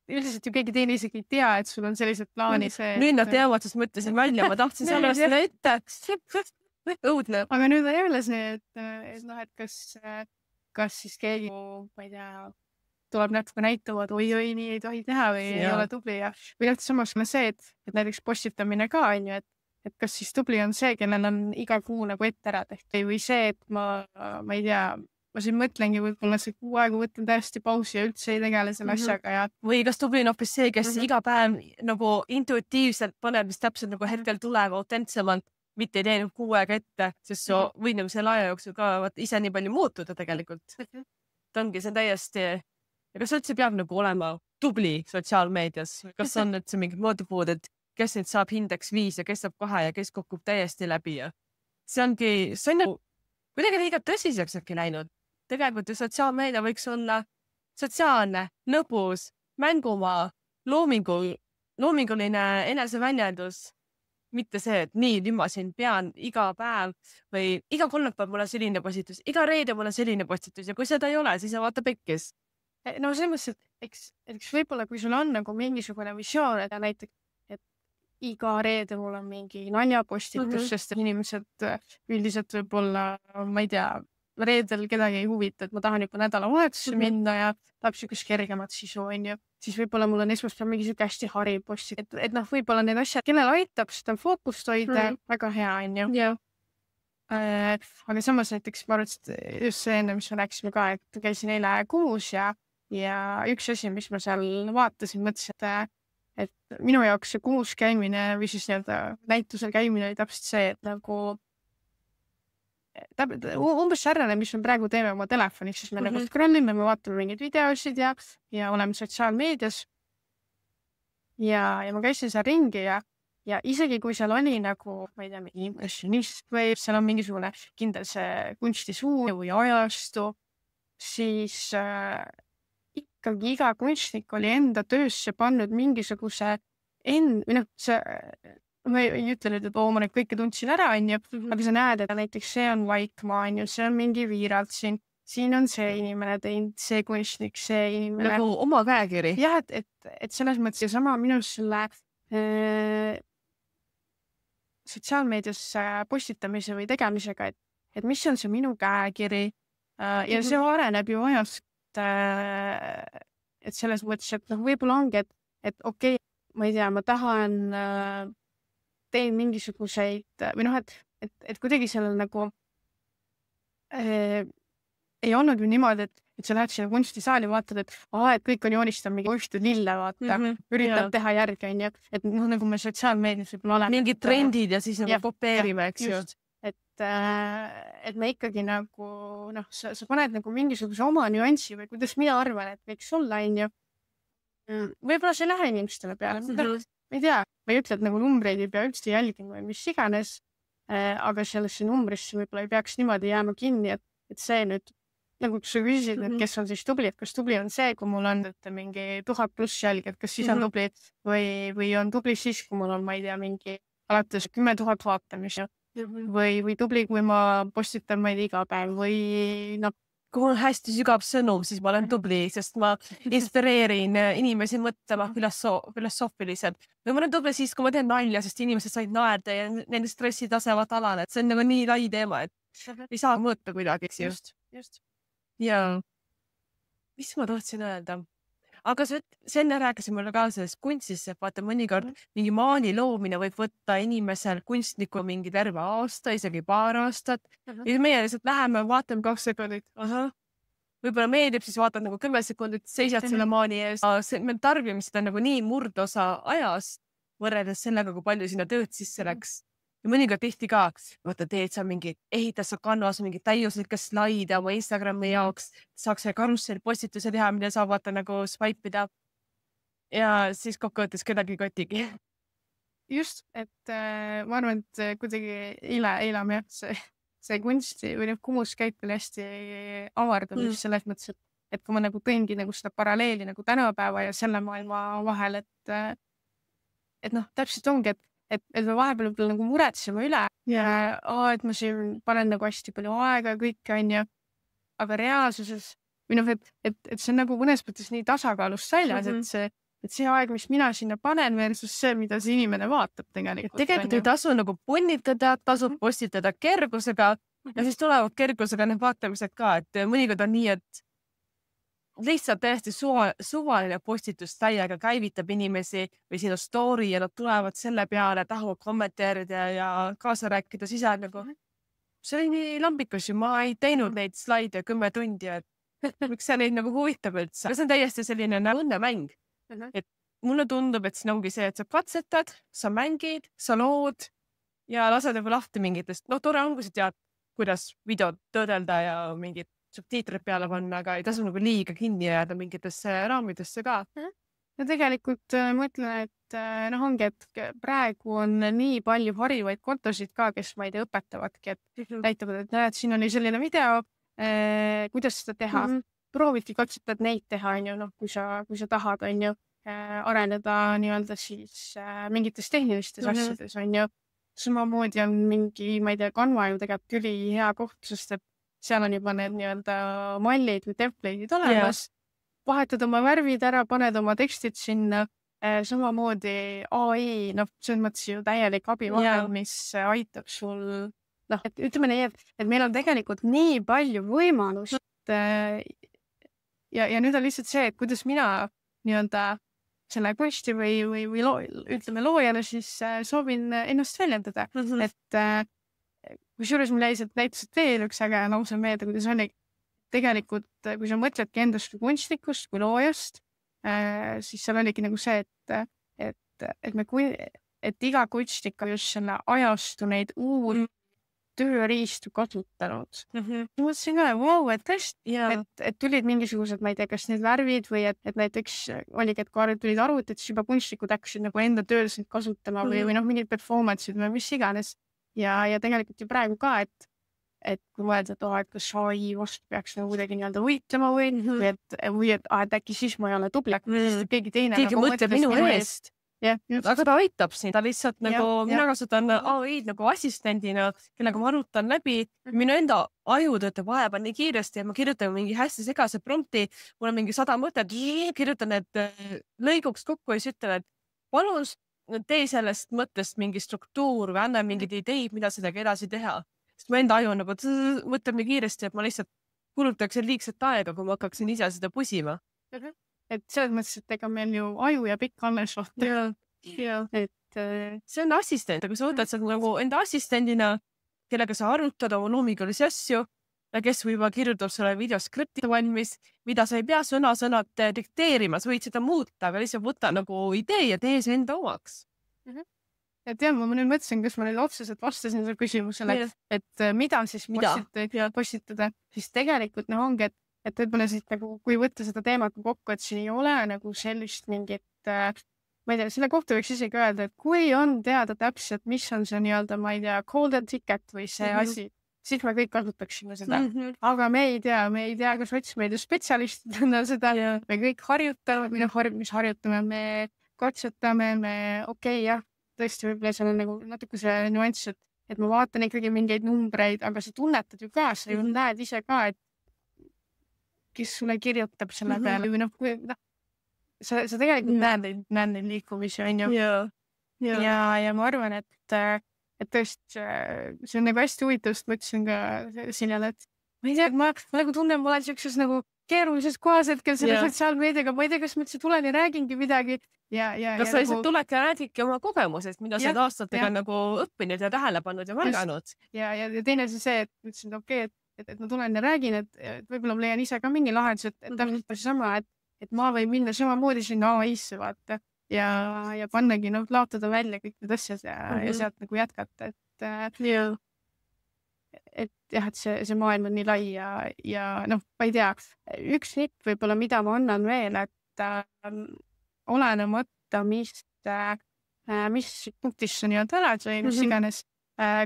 üldiselt ju keegi teine isegi ei tea, et sul on sellised plaani see. Nüüd nad teavad, sest mõtlesin välja, ma tahtsin salvestada ette. Õudne. Aga nüüd on jälle see, et kas siis keegi, ma ei tea, tuleb näpuga näitavad, oi, nii ei tohi teha või ei ole tubli ja või samas see, et näiteks postitamine ka on ju, et kas siis tubli on see, kellel on iga kuu nagu ette ära tehtud või see, et ma ei tea, ma siin mõtlengi, võib-olla see kuu aega võtan täiesti pausi ja üldse ei tegele selle asjaga ja. Või kas tubli on hoopis see, kes iga päev nagu intuitiivselt paneb, mis täpselt nagu hetkel tuleb autentsemalt, mitte ei teinud kuu aega ette, sest sa võid nagu selle aja jooksul ka ise nii palju muutuda tegelikult. Ta ongi see täiesti. Ja kas üldse peab nagu olema tubli sotsiaalmeedias? Kas on üldse mingid mõõdupuud, et kes nüüd saab hindeks 5 ja kes saab 2 ja kes kukub täiesti läbi? See on nagu kuidagi liiga tõsiseks äkki läinud. Tegelikult ju sotsiaalmeedia võiks olla sotsiaalne, lõbus, mängumaa, loominguline eneseväljendus. Mitte see, et nii, nüüd ma siin pean iga päev või iga kolmapäev mul on selline postitus, iga reede mul on selline postitus ja kui seda ei ole, siis sa vaata pekkis. No selles mõttes, et eks võib-olla, kui sul on nagu mingisugune visioon, et näiteks, et iga reede mul on mingi naljapostitus, sest inimesed üldiselt võib-olla, ma ei tea, reedel kedagi ei huvita, et ma tahan juba nädalavahetusse minna ja tahab sükest kergemat sisu, on ju. Siis võib-olla mul on esmaspäev mingi süke hästi hariv posti, et noh, võib-olla need asjad, kellel aitab seda fookust hoida, väga hea, on ju. Yeah. Aga samas näiteks ma arvan, et just see enne, mis me rääkisime ka, et käisin eile Kumus ja üks asi, mis ma seal vaatasin, mõtlesin, et minu jaoks see Kumus käimine või siis näitusel käimine oli täpselt see, et nagu umbes sarnane, mis me praegu teeme oma telefonis, siis me nagu scrollime, me vaatame mingeid videosid ja oleme sotsiaalmeedias. Ja ma käisin seal ringi ja isegi kui seal oli nagu, ma ei tea, mingi impressionist või seal on mingisugune kindel see kunstisuu või ajastu, siis ikkagi iga kunstnik oli enda töösse pannud mingisuguse või noh, ma ei ütle nüüd, et ma neid kõike tundsin ära, on ju, aga sa näed, et näiteks see on Vaikmaa, on ju, see on mingi Viiralt siin on see inimene teinud, see kunstnik, see inimene. Nagu oma käekiri. Jah, et selles mõttes ja sama minus selle sotsiaalmeedias postitamise või tegemisega, et mis on see minu käekiri ja see areneb ju ajast, et selles mõttes, et noh, võib-olla ongi, et okei, ma ei tea, ma tahan teen mingisuguseid või noh, et kuidagi sellel nagu ei olnud ju niimoodi, et sa lähed sinna kunstisaali, vaatad, et kõik on joonistanud mingi ühte lille, vaata, üritab teha järgi, on ju, et noh, nagu me sotsiaalmeedias võib-olla oleme. Mingid trendid ja siis nagu kopeerime, eks ju. Et me ikkagi nagu, noh, sa paned nagu mingisuguse oma nüanssi või kuidas mina arvan, et võiks olla, on ju. Võib-olla see ei lähe inimestele peale. Ma ei tea, ma ei ütle, et nagu numbreid ei pea üldse jälgima või mis iganes, aga sellesse numbrisse võib-olla ei peaks niimoodi jääma kinni, et see nüüd, nagu kui sa küsisid, et kes on siis tubli, et kas tubli on see, kui mul on mingi 1000+ jälgi, et kas siis on tubli või on tubli siis, kui mul on, ma ei tea, mingi alates 10 000 vaatamist või tubli, kui ma postitan maid iga päev või noh, kui mul on hästi sügav sõnum, siis ma olen tubli, sest ma inspireerin inimesi mõtlema filosoofiliselt. Või ma olen tubli siis, kui ma teen nalja, sest inimesed said naerda ja nende stressitasevad alaned. See on nagu nii lai teema, et ei saa mõõta kuidagi. Just. Ja mis ma tahtsin öelda? Aga see enne rääkisin mulle ka sellest kunstist, et vaata mõnikord mingi maali loomine võib võtta inimesel kunstniku mingi terve aasta, isegi paar aastat. Ja meie lihtsalt läheme, vaatame 2 sekundit. Võib-olla meeldib, siis vaatad nagu 10 sekundit, seisad selle maali ees. Me tarbime seda nagu nii murdosa ajast võrreldes sellega, kui palju sinna tööd sisse läks. Ja mõnikord tihti ka, vaata teed sa mingi, ehitad sa Canvas mingi täiuslikke slaide oma Instagrami jaoks, saaks see karussel postituse teha, mida saab vaata nagu swipe ida. Ja siis kokkuvõttes kedagi kotigi. Just, et ma arvan, et kuidagi eile me see kunsti või Kumus käib küll hästi avardanud selles mõttes, et kui ma nagu tõingi nagu seda paralleeli nagu tänapäeva ja selle maailma vahel, et noh, täpselt ongi, et me vahepeal võib-olla nagu muretseme üle ja et ma siin panen nagu hästi palju aega ja kõike, on ju, aga reaalsuses või noh, et see on nagu mõnes mõttes nii tasakaalust väljas, et see aeg, mis mina sinna panen versus see, mida see inimene vaatab tegelikult. Tegelikult ei tasu nagu punnitada, tasub postitada kergusega ja siis tulevad kergusega need vaatamised ka, et mõnikord on nii, et lihtsalt täiesti suvaline postitus täiega käivitab inimesi või sinu story ja nad tulevad selle peale, tahavad kommenteerida ja kaasa rääkida, siis on nagu see oli nii lambikus ju, ma ei teinud neid slaide 10 tundi, et miks see neid nagu huvitab üldse. See on täiesti selline õnnemäng, et mulle tundub, et siin ongi see, et sa katsetad, sa mängid, sa lood ja lased juba lahti mingitest, tore on, kui sa tead, kuidas videot töödelda ja mingid subtiitrid peale panna, aga ei tasu nagu liiga kinni jääda mingitesse raamidesse ka. ja tegelikult ma ütlen, et ongi, et praegu on nii palju harivaid kontosid ka, kes ma ei tea, õpetavadki, et näitavad, et näed, siin oli selline video, kuidas seda teha. Proovidki katsetad neid teha, on ju, kui sa tahad, on ju, areneda nii-öelda siis mingites tehnilistes asjades, on ju. Samamoodi on mingi, ma ei tea, Canva ju tegelikult üli hea koht, sest et seal on juba need nii-öelda mallid või template'id olemas. Vahetad oma värvid ära, paned oma tekstid sinna. Samamoodi AI, selles mõttes ju täielik abivahend, mis aitab sul, et ütleme nii, et meil on tegelikult nii palju võimalust. Ja nüüd on lihtsalt see, et kuidas mina nii-öelda selle kunsti või ütleme loojana siis soovin ennast väljendada. Et kusjuures mul jäi sealt näiteks veel üks äge lause meelde, kuidas oli tegelikult, kui sa mõtledki endast kui kunstnikust, kui loojast, siis seal oligi nagu see, et iga kunstnik on just selle ajastu neid tööriistu kasutanud. Mõtlesin ka, wow, et tõesti, et tulid mingisugused, ma ei tea, kas need värvid või et näiteks oligi, et kui tulid arvutid, siis juba kunstnikud hakkasid nagu enda töös kasutama või mingid performance'id või mis iganes. Ja tegelikult ju praegu ka, et kui mõelda, et kas AI vastu peaks nagu kuidagi nii-öelda võitlema või et äkki siis ma ei ole tubli, keegi teine. Keegi mõtleb minu eest. Aga ta aitab siin, ta lihtsalt nagu, mina kasutan AI-d nagu assistendina, kellega ma arutan läbi. Minu enda aju töötab vahepeal nii kiiresti ja ma kirjutan mingi hästi segase prompti, mul on mingi 100 mõtet, kirjutan need lõiguks kokku ja siis ütlen, et palun tee sellest mõttest mingi struktuur või anna mingid ideid, mida sellega edasi teha. Sest mu enda aju on nagu mõtleb nii kiiresti, et ma lihtsalt kulutaks liigset aega, kui ma hakkaksin ise seda pusima. Et selles mõttes, et ega meil ju aju ja pikk alles vaata. Et see on assistent, aga sa võtad seda nagu enda assistendina, kellega sa arutad oma loomingulisi asju ja kes võib-olla kirjutab selle videoskripti valmis, mida sa ei pea sõna-sõnad dikteerima, sa võid seda muuta, aga lihtsalt võta nagu idee ja tee see enda omaks. Ja tean, ma nüüd mõtlesin, kas ma nüüd otseselt vastasin selle küsimusele, et mida siis postitada, siis tegelikult ongi, et võib-olla siis nagu, kui võtta seda teemat kokku, et siin ei ole nagu sellist mingit, ma ei tea, selle kohta võiks isegi öelda, et kui on teada täpselt, mis on see nii-öelda, ma ei tea, golden ticket või see asi, siis me kõik kasutaksime seda. Aga me ei tea, kas otsimeedia spetsialistid on seda, me kõik harjutame, mis harjutame, me katsetame, jah, tõesti võib-olla seal on nagu natuke see nüanss, et ma vaatan ikkagi mingeid numbreid, aga sa tunnetad ju ka, sa ju näed ise ka, et kes sulle kirjutab selle peale või sa tegelikult näed neid liikumisi, on ju. Ja ma arvan, et tõesti see on nagu hästi huvitav, sest ma ütlesin ka sinna, et ma ei tea, ma nagu tunnen, ma olen sellises nagu keerulises kohas hetkel selle sotsiaalmeediaga, ma ei tea, kas ma üldse tulen ja räägingi midagi. Kas sa lihtsalt tuled ja räägidki oma kogemusest, mida sa aastatega nagu õppinud ja tähele pannud ja märganud. Ja teine see, et ütlesin, et okei, et ma tulen ja räägin, et võib-olla ma leian ise ka mingi lahendus, et täpselt sama, et ma võin minna samamoodi sinna AI-sse vaata ja pannagi laotada välja kõik need asjad ja sealt nagu jätkata, et jah, et see maailm on nii lai ja ma ei tea, üks nipp võib-olla, mida ma annan veel, et olenemata, mis punktis sa nii-öelda elad või mis iganes,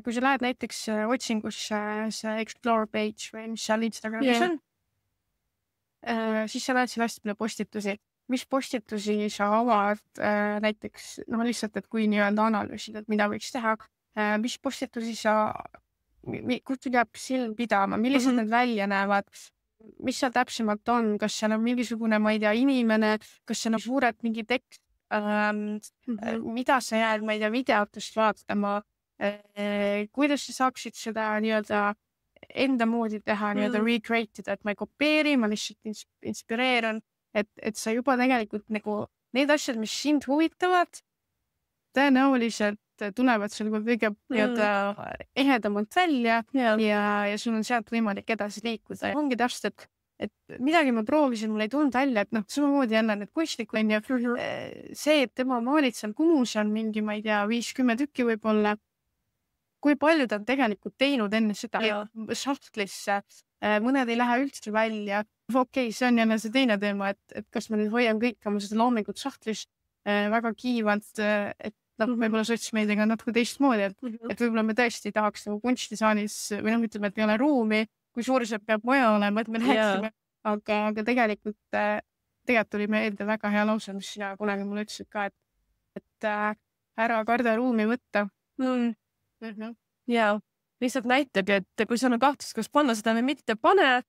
kui sa lähed näiteks otsingusse see explore page või mis seal Instagramis on, siis sa näed siin hästi palju postitusi. Mis postitusi sa avad näiteks, lihtsalt, et kui nii-öelda analüüsid, et mida võiks teha, mis postitusi kus jääb silm pidama, millised need välja näevad, mis seal täpsemalt on, kas seal on mingisugune, ma ei tea, inimene, kas seal on suured mingi tekst, mida sa jääd, ma ei tea, videotest vaatama, kuidas sa saaksid seda nii-öelda enda moodi teha, nii-öelda recreate ida, et ma ei kopeeri, ma lihtsalt inspireeran, et sa juba tegelikult nagu need asjad, mis sind huvitavad, tõenäoliselt tulevad sul kõige ehedamalt välja ja sul on sealt võimalik edasi liikuda. Ongi täpselt, et midagi ma proovisin, mul ei tulnud välja, et samamoodi jälle need kunstnikud on ju see, et tema maalid seal kumus on mingi, ma ei tea, 50 tükki võib-olla. Kui palju ta on tegelikult teinud enne seda sahtlisse, mõned ei lähe üldse välja okei, see on jälle see teine teema, et kas ma nüüd hoian kõik oma seda loomingut sahtlis väga kiivalt, et võib-olla sotsmeediaga on natuke teistmoodi, et võib-olla me tõesti tahaks nagu kunstisaalis või ütleme, et ei ole ruumi, kui suur see peab maja olema, et me rääksime, aga tegelikult tuli meelde väga hea lause, mis sina kunagi mulle ütlesid ka, et ära karda ruumi võtta. Ja lihtsalt näitagi, et kui sul on kahtlus, kas panna seda või mitte, pane.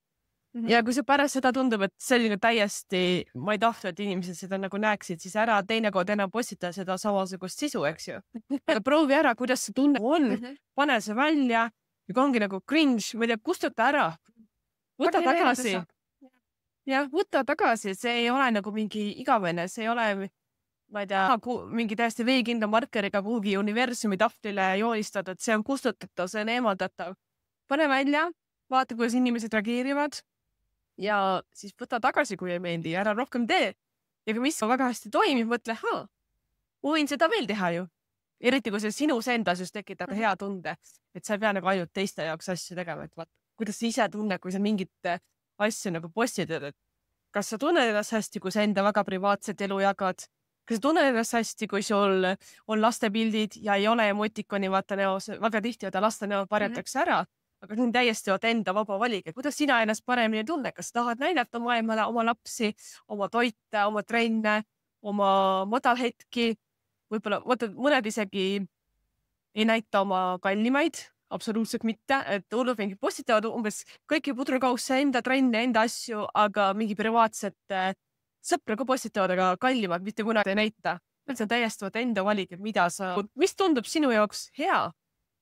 Ja kui see pärast seda tundub, et selline täiesti, ma ei tahtnud, et inimesed seda nagu näeksid, siis ära teinekord enam postita seda samasugust sisu, eks ju. Aga proovi ära, kuidas see tunne on, pane see välja ja kui ongi nagu cringe, ma ei tea, kustuta ära. Võta tagasi. Ja võta tagasi, see ei ole nagu mingi igavene, see ei ole, ma ei tea, mingi täiesti veekindla markeriga kuhugi universumi tahvlile joonistatud, see on kustutatav, see on eemaldatav. Pane välja, vaata, kuidas inimesed reageerivad. Ja siis võta tagasi, kui ei meeldi, ära rohkem tee. Ja kui mis väga hästi toimib, mõtle, võin seda veel teha ju. Eriti kui see sinus endas just tekitab hea tunde, et sa ei pea nagu ainult teiste jaoks asju tegema, et vaata, kuidas sa ise tunne, kui sa mingit asju nagu postid, et kas sa tunned ennast hästi, kui sa enda väga privaatset elu jagad, kas sa tunned ennast hästi, kui sul on lastepildid ja ei ole emotikoni vaata näos, väga tihti laste näod varjatakse ära. Aga see on täiesti enda vaba valik, kuidas sina ennast paremini tunne, kas tahad näidata maailmale oma lapsi, oma toite, oma trenne, oma madalhetki, võib-olla mõned isegi ei näita oma kallimaid, absoluutselt mitte, et hullud mingi postitavad umbes kõiki pudrukausse, enda trenne, enda asju, aga mingi privaatset sõpra ka postitavad, aga kallimad mitte kunagi ei näita. See on täiesti enda valik, et mis tundub sinu jaoks hea.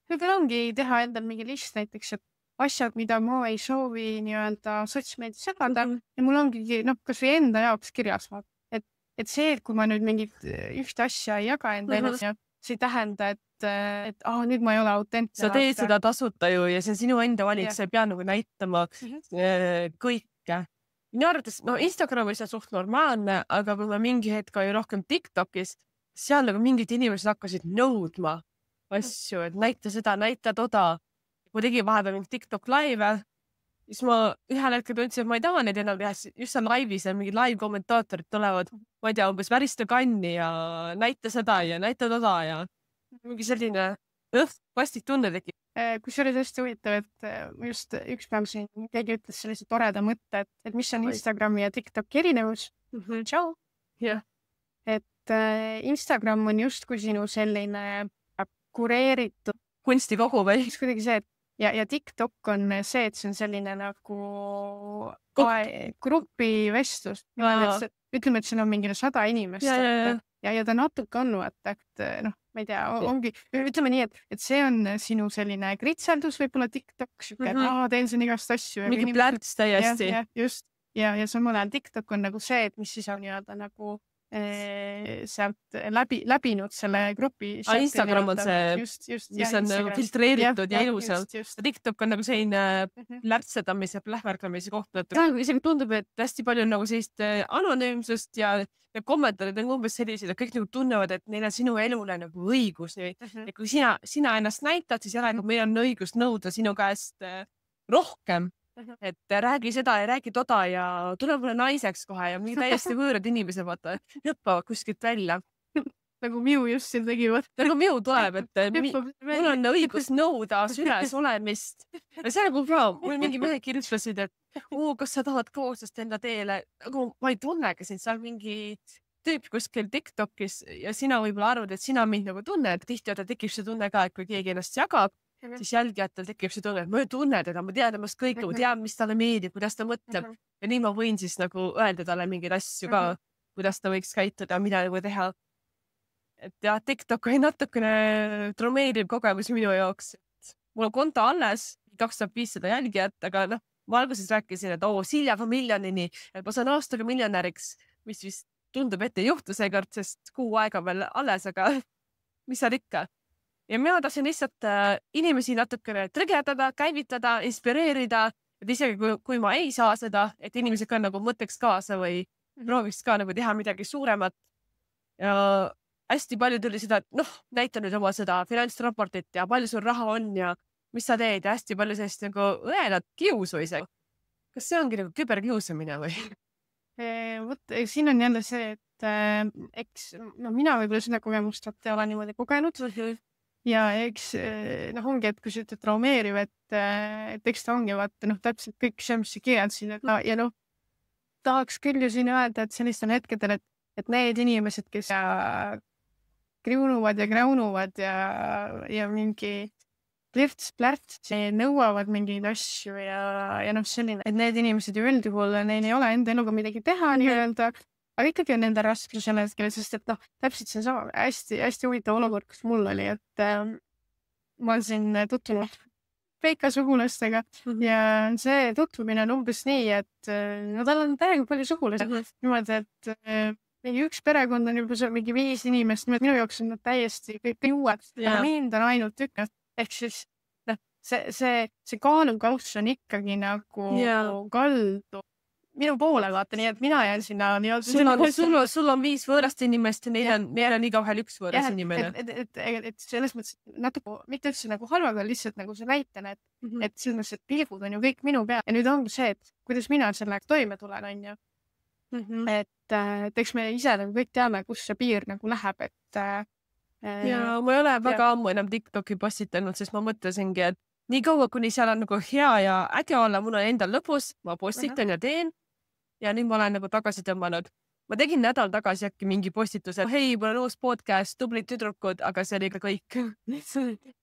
Võib-olla ongi teha endal mingi list näiteks, et asjad, mida ma ei soovi nii-öelda sotsmeedias jagada ja mul ongi kas või enda jaoks kirjas, et see, et kui ma nüüd mingit ühte asja ei jaga enda elus, see ei tähenda, et nüüd ma ei ole autentne. Sa teed seda tasuta ju ja see on sinu enda valik, sa ei pea nagu näitama kõike. Minu arvates, Instagramis on suht normaalne, aga kui ma mingi hetk oli rohkem TikTokis, seal nagu mingid inimesed hakkasid nõudma asju, et näita seda, näita toda. Kui tegi vahepeal mingi TikTok live, siis ma ühel hetkel tundsin, et ma ei taha neid enam teha, just seal laivis ja mingid live kommentaatorid tulevad, ma ei tea, umbes värista kanni ja näita seda ja näita toda ja mingi selline vastik tunne tekib. Kui see oli tõesti huvitav, et just üks päev siin keegi ütles sellise toreda mõtte, et mis on Instagrami ja TikToki erinevus. Tšau! Et Instagram on justkui sinu selline kureeritud kunstikogu või? Kuidagi see, ja TikTok on see, et see on selline nagu grupivestlus. Ütleme, et siin on mingi 100 inimest. Ja ta natuke on, et ma ei tea, ongi, ütleme nii, et see on sinu selline kritseldus võib-olla TikTok, teen siin igast asju. Mingi plärts täiesti. Just, ja samal ajal TikTok on nagu see, et mis siis on nii-öelda nagu sealt läbinud selle grupi. Instagram on see, mis on filtreeritud ja ilusalt. TikTok on nagu selline lärtsetamise, plähverdamise koht. Isegi tundub, et hästi palju on nagu sellist anonüümsust ja kommentaarid on umbes sellised, et kõik nagu tunnevad, et neil on sinu elule nagu õigus. Ja kui sina ennast näitad, siis järelikult meil on õigus nõuda sinu käest rohkem. Et räägi seda ja räägi toda ja tule mulle naiseks kohe ja mingi täiesti võõrad inimesed hüppavad kuskilt välja. Nagu Miu just siin tegi võtta. Nagu Miu tuleb, et mul on õigus nõuda süles olemist. Ja see nagu mul mingi mehed kirjutasid, et kas sa tahad koosest enda teele. Nagu ma ei tunnegi sind, sa on mingi tüüp kuskil TikTokis ja sina võib-olla arvad, et sina mind nagu tunned. Tihti tekib see tunne ka, et kui keegi ennast jagab, siis jälgijatel tekib see tunne, et ma ei tunne teda, ma tean temast kõike, ma tean, mis talle meeldib, kuidas ta mõtleb. Ja nii ma võin siis nagu öelda talle mingeid asju ka, kuidas ta võiks käituda, mida nagu teha. Et jah, TikTok on natukene traumeeriv kogemus minu jaoks. Mul on konto alles, 2500 jälgijat, aga ma alguses rääkisin, et Silja on miljonini, et ma saan aastaga miljonäriks, mis vist tundub, et ei juhtu seekord, sest kuu aega veel alles, aga mis seal ikka. Ja mina tahtsin lihtsalt inimesi natukene trigerdada, käivitada, inspireerida, et isegi kui ma ei saa seda, et inimesed ka nagu mõtteks kaasa või prooviks ka nagu teha midagi suuremat. Ja hästi palju tuli seda, et näita nüüd oma seda finantsraportit ja palju sul raha on ja mis sa teed ja hästi palju sellist nagu õelat kiusu isegi. kas see ongi nagu küberkiusamine või? Vot siin on jälle see, et eks mina võib-olla seda kogemust ei ole niimoodi kogenud ja eks ongi, et kui sa ütled traumeeriv, et eks ta ongi vaata täpselt kõik see, mis sa kirjeldasid ja tahaks küll ju siin öelda, et sellistel hetkedel, et need inimesed, kes kriunuvad ja kräunuvad ja mingi plärts nõuavad mingeid asju ja selline, et need inimesed ju üldjuhul, neil ei ole enda eluga midagi teha nii-öelda, aga ikkagi on nende raskus selle hetkel, sest et täpselt see sama hästi huvitav olukord, kus mul oli, et ma olen siin tutvunud Veika sugulastega ja see tutvumine on umbes nii, et tal on täiega palju sugulasi. Niimoodi, et mingi üks perekond on juba mingi 5 inimest, minu jaoks on nad täiesti kõik uued, aga mind on ainult üks. Ehk siis see kaalukauss on ikkagi nagu kaldu minu poole vaata, nii et mina jään sinna sul on 5 võõrast inimest ja neil on igaühel üks võõras inimene. Et selles mõttes natuke, mitte üldse nagu halvaga, lihtsalt nagu see näitena, et selles mõttes, et pilgud on ju kõik minu pea ja nüüd ongi see, et kuidas mina sellega toime tulen, on ju. Et eks me ise nagu kõik teame, kus see piir nagu läheb, et ja ma ei ole väga ammu enam TikToki postitanud, sest ma mõtlesingi, et nii kaua, kuni seal on nagu hea ja äge olla, mul on endal lõpus, ma postitan ja teen ja nüüd ma olen nagu tagasi tõmmanud. Ma tegin nädal tagasi äkki mingi postituse, hei, mul on uus podcast, tublid tüdrukud, aga see oli ka kõik.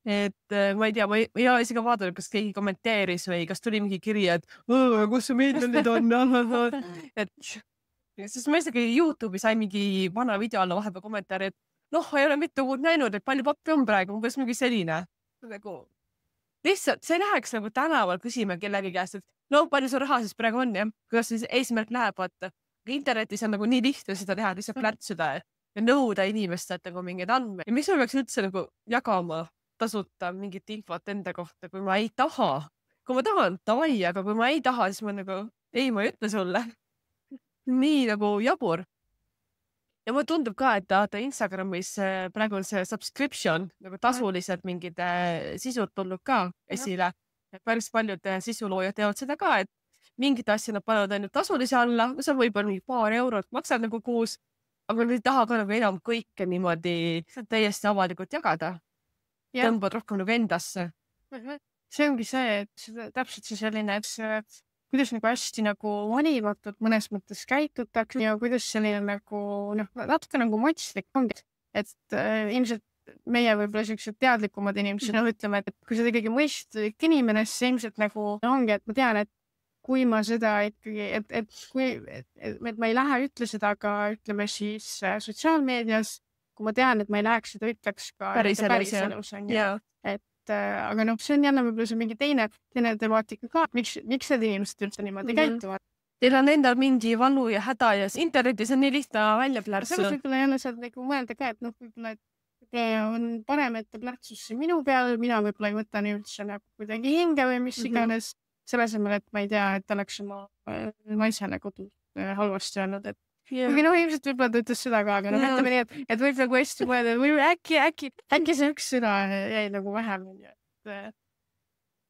Et ma ei tea, ma ei ole isegi vaadanud, kas keegi kommenteeris või kas tuli mingi kiri, et kus see miljonid on. Sest ma isegi YouTube'i sain mingi vana video alla vahepeal kommentaari, et ei ole mitu kuud näinud, et palju pappi on praegu, umbes mingi selline. Nagu lihtsalt, see läheks nagu tänaval küsima kellegi käest, et palju su raha siis praegu on, jah? Kuidas siis eesmärk läheb, vaata. Internetis on nagu nii lihtne seda teha, lihtsalt plärtsuda ja nõuda inimestelt nagu mingeid andmeid. Ja mis ma peaks üldse nagu jagama tasuta mingit infot enda kohta, kui ma ei taha. Kui ma tahan, davai, aga kui ma ei taha, siis ma nagu, ei, ma ei ütle sulle. Nii nagu jabur. Ja mulle tundub ka, et Instagramis praegu on see subscription, nagu tasulised mingid sisud tulnud ka esile. Päris paljud sisuloojad teevad seda ka, et mingid asja nad panevad ainult tasulise alla, see on võib-olla mingi paar eurot, maksad nagu kuus, aga nad ei taha ka nagu enam kõike niimoodi täiesti avalikult jagada. Tõmbad rohkem nagu endasse. See ongi see, et täpselt see selline, et kuidas nagu hästi nagu valimatult mõnes mõttes käitutakse ja kuidas selline nagu natuke nagu matslik ongi, et ilmselt meie võib-olla sellised teadlikumad inimesed ütleme, et kui sa ikkagi mõistlik inimene, siis ilmselt nagu ongi, et ma tean, et kui ma seda ikkagi, et ma ei lähe ütle seda ka ütleme siis sotsiaalmeedias, kui ma tean, et ma ei läheks seda ütleks ka päris elus on ju. Aga see on jälle võib-olla see mingi teine temaatika ka, miks need inimesed üldse niimoodi käituvad. Teil on endal mingi valu ja häda ja internetis on nii lihtne välja plärtsuda. Selles võib-olla jälle saad nagu mõelda ka, et võib-olla on parem, et ta plärtsusse minu peal, mina võib-olla ei võta nii üldse nagu kuidagi hinge või mis iganes. Selle asemel, et ma ei tea, et ta oleks oma naisele kodus halvasti öelnud, et ilmselt võib-olla ta ütles seda ka, aga ütleme nii, et võib nagu hästi mõelda, või äkki see üks sõna jäi nagu vähem.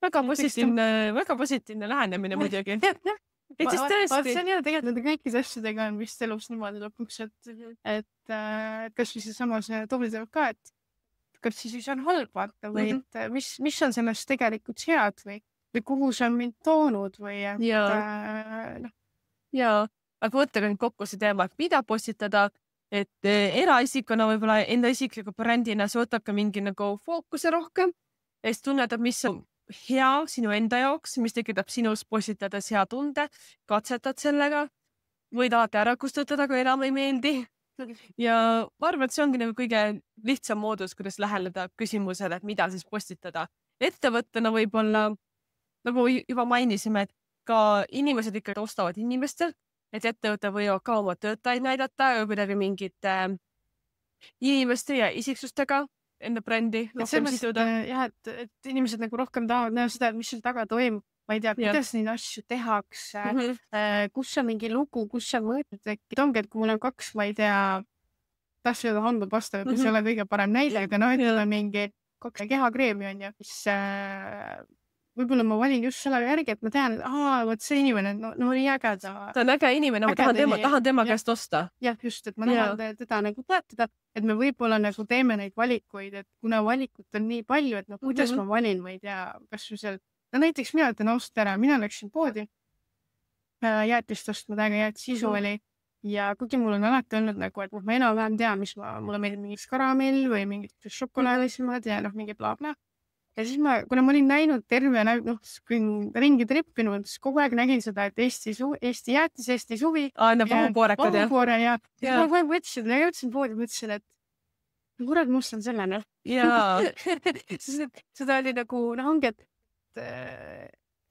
Väga positiivne lähenemine muidugi. See on jah, tegelikult nende kõikide asjadega on vist elus niimoodi lõpuks, et kas või see sama see tubli teeb ka, et kas siis on halb vaata või mis on sellest tegelikult head või kuhu see on mind toonud või aga võttage nüüd kokku see teema, et mida postitada, et eraisikuna võib-olla enda isikliku brändina see võtab ka mingi nagu fookuse rohkem ja siis tunnetab, mis on hea sinu enda jaoks, mis tekitab sinus postitades hea tunde, katsetad sellega, võid alati ära kustutada, kui enam ei meeldi. Ja ma arvan, et see ongi nagu kõige lihtsam moodus, kuidas läheneda küsimusele, et mida siis postitada. Ettevõttena võib-olla, nagu juba mainisime, et ka inimesed ikkagi ostavad inimestelt, et ettevõte võivad ka oma töötajaid näidata ja kuidagi mingite inimeste ja isiksustega enda brändi rohkem siduda. Jah, et inimesed nagu rohkem tahavad näha seda, mis seal taga toimub. Ma ei tea, kuidas neid asju tehakse, kus on mingi lugu, kus on mõõtud. Ongi, et kui mul on 2, ma ei tea, tahtsin hambapasta, et see ei ole kõige parem näide, aga ütleme mingi 2 kehakreemi on ju, mis võib-olla ma valin just selle järgi, et ma tean, et vot see inimene, no nii ägeda. Ta on äge inimene, ma tahan tema käest osta. Jah, just, et ma tahan teda nagu toetada, et me võib-olla nagu teeme neid valikuid, et kuna valikut on nii palju, et kuidas ma valin, ma ei tea, kas või seal, näiteks mina ütlen ausalt ära, mina läksin poodi jäätist ostma, täiega jäätisisu oli ja kuigi mul on alati olnud nagu, et ma enam-vähem tean, mis mulle meeldib mingit karamell või mingit šokolaadisimad ja mingi blaabla. Ja siis kuna ma olin näinud terve, ringi trippinud, siis kogu aeg nägin seda, et Eesti jäätis, Eesti suvi. Vahukoorekad, jah. Vahukoore ja ma kogu aeg mõtlesin poodi, mõtlesin, et kurat, ma ostan selle, Jaa. Seda oli nagu, ongi,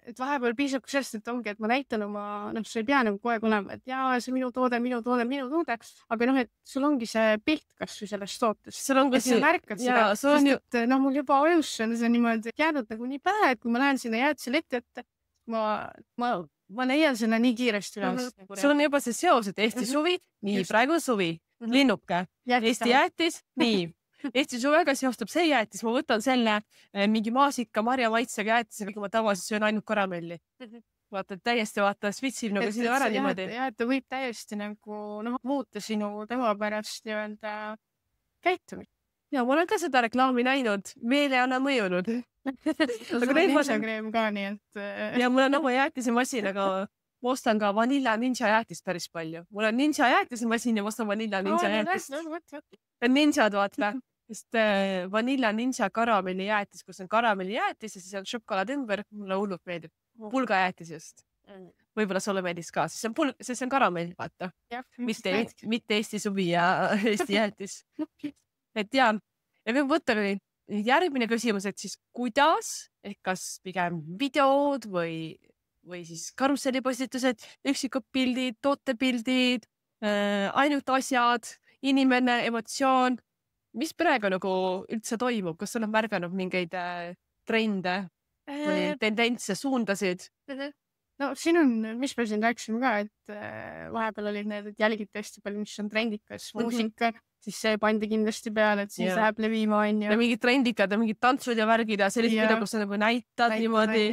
et vahepeal piisab sellest, et ongi, et ma näitan oma, see ei pea nagu kogu aeg olema, et see minu toode, aga et sul ongi see pilt kas või sellest tootest. Sul on sa märkad seda, sest et mul juba ajus on see niimoodi jäänud nagu nii pähe, et kui ma lähen sinna jäätiseleti, et ma leian selle nii kiiresti üles. Sul on juba see seos, et Eesti suvi, nii praegu suvi, linnuke, Eesti jäätis, nii. Eesti suvega seostab see jäätis, ma võtan selle mingi maasika marja maitsega jäätisega, kui ma tavaliselt söön ainult karamelli. Vaata, täiesti svitsib nagu sinu ära niimoodi. Ta võib täiesti nagu muuta sinu tavapärast käitumist. Ja ma olen ka seda reklaami näinud, meile ei ole mõjunud. Ninja-kreem ka nii, et... Ja mul on oma jäätisemasin, aga ma ostan ka Vanilla Ninja jäätist päris palju. Mul on Ninja jäätisemasin ja ma ostan Vanilla Ninja jäätist. Ninjad, vaata. Sest Vanilla Ninja karamelli jäätis, kus on karamelli jäätis ja siis on šokolaad ümber. Mulle hullult meeldib. Pulga jäätis just. Võib-olla sulle meeldis ka, sest see on karamell, vaata. Mitte Eesti suvi ja Eesti jäätis. Et ja me võtame järgmine küsimus, et siis kuidas, ehk kas pigem videod või siis karussellipostitused, üksikud pildid, tootepildid, ainult asjad, inimene, emotsioon. Mis praegu nagu üldse toimub? Kas sul on märganud mingeid trende või tendentse, suundasid? No siin on, mis me siin rääkisime ka, et vahepeal olid need, et jälgid tõesti palju, mis on trendikas muusika, siis see pandi kindlasti peale, et siis läheb levima. Ja mingid trendikad ja mingid tantsud ja värgid ja sellised video, kus sa nagu näitad niimoodi,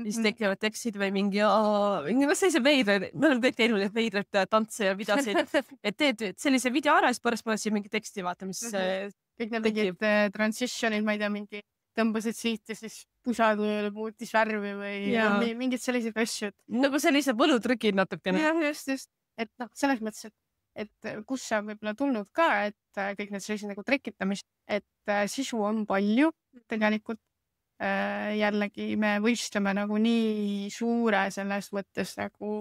siis tekivad tekstid või mingi sellise veidred, me oleme kõik teinud veidred tantse ja videosid, et teed sellise video ära, siis pärast paned siin mingi teksti vaata, mis kõik need mingid transitionid, ma ei tea, mingi tõmbasid siit ja siis pusad muutis värvi või mingid sellised asjad. Nagu sellised võlutrükid natukene. Ja just, et selles mõttes, et kus see on võib-olla tulnud ka, et kõik need sellised nagu trekitamist, et sisu on palju tegelikult. Jällegi me võistleme nagu nii suure selles mõttes nagu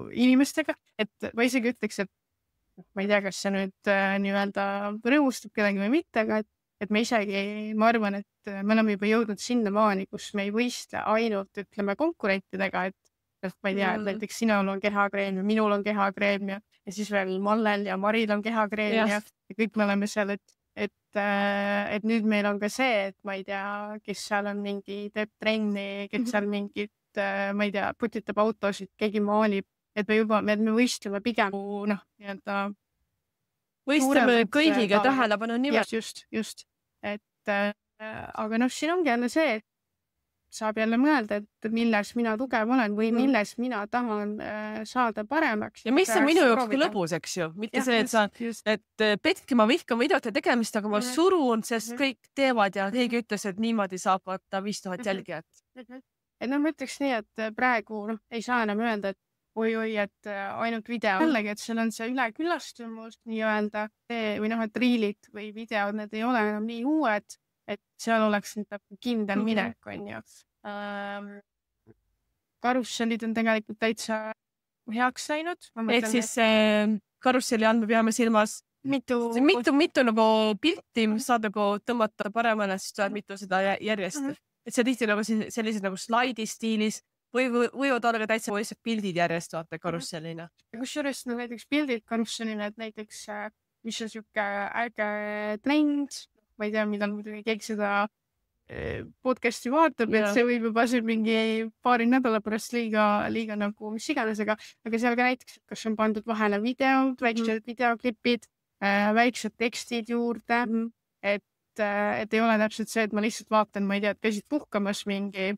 inimestega, et ma isegi ütleks, et ma ei tea, kas see nüüd nii-öelda rõõmustab kedagi või mitte, aga et me isegi, ma arvan, et me oleme juba jõudnud sinnamaani, kus me ei võistle ainult, ütleme, konkurentidega, et ma ei tea, et näiteks sinul on kehakreem ja minul on kehakreem ja siis veel Mallel ja Maril on kehakreem ja kõik me oleme seal, et nüüd meil on ka see, et ma ei tea, kes seal on mingi teeb trenni, kes seal mingit, ma ei tea, putitab autosid, keegi maalib, et me võistleme pigem, nii-öelda võistleme kõigiga tähelepanu nimelt. Just. Et, aga siin ongi jälle see, et saab jälle mõelda, et milles mina tugev olen või milles mina tahan saada paremaks. Ja mis on minu jaoks lõbus, eks ju? Mitte see, et petki ma vihkan videote tegemist, aga ma surun, sest kõik teevad ja keegi ütles, et niimoodi saab 5000 jälgijat. Et ma ütleks nii, et praegu ei saa enam öelda, et oi, et ainult video. Jällegi, et seal on see üleküllastumus nii-öelda või et riilid või videod, need ei ole enam nii uued, et seal oleks nüüd kindel minek, on ju. Karussellid on tegelikult täitsa heaks läinud. Et siis karusselli andme peame silmas mitu nagu pilti saad nagu tõmmata paremale, siis saad mitu seda järjest. Et see tihti nagu sellised nagu slaidi stiilis või võivad olla täitsa lihtsalt pildid järjest vaata karussellina. Kusjuures näiteks pildid karussellina, et näiteks mis on siuke äge trend, ma ei tea, millal muidugi keegi seda podcasti vaatab, et see võib juba mingi paari nädala pärast liiga nagu mis iganes, aga seal ka näiteks, kas on pandud vahele videod, väiksed videoklipid, väiksed tekstid juurde, et ei ole täpselt see, et ma lihtsalt vaatan, ma ei tea, et käisid puhkamas mingi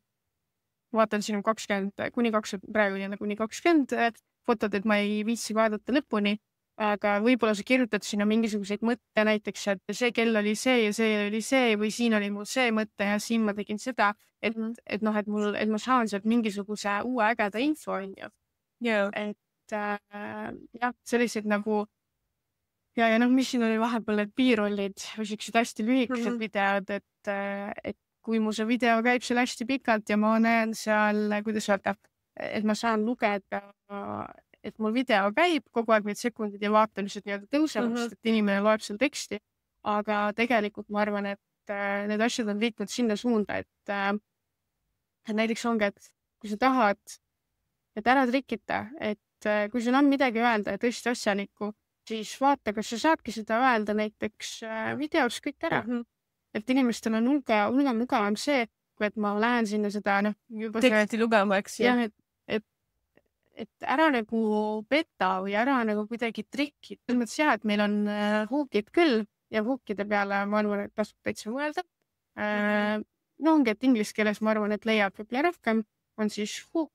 vaatan siin 20 kuni 20, praegu jälle kuni 20 fotod, et ma ei viitsi vaadata lõpuni, aga võib-olla sa kirjutad sinna mingisuguseid mõtte näiteks, et see kell oli see ja see oli see või siin oli mul see mõte ja siin ma tegin seda, et noh, et ma saan sealt mingisuguse uue ägeda info, on ju. Et jah, sellised nagu ja noh, mis siin oli vahepeal, et piirollid või sellised hästi lühikesed videod, et kui mu see video käib seal hästi pikalt ja ma näen seal, kuidas öelda, et ma saan lugeda, et mul video käib kogu aeg need sekundid ja vaatamised nii-öelda tõusevad, et inimene loeb seal teksti. Aga tegelikult ma arvan, et need asjad on liikunud sinna suunda, et näiteks ongi, et kui sa tahad, et ära trikita, et kui sul on midagi öelda ja tõesti asjalikku, siis vaata, kas sa saadki seda öelda näiteks videos kõik ära. Et inimestel on hulga mugavam see, kui et ma lähen sinna seda, noh, juba teksti lugema, eks ju. Jah, et ära nagu peta või ära nagu kuidagi trikid. Selles mõttes jah, et meil on hookid küll ja hookide peale ma arvan, et tasub täitsa mõelda. No ongi, et inglise keeles ma arvan, et leiab võib-olla rohkem, on siis hook.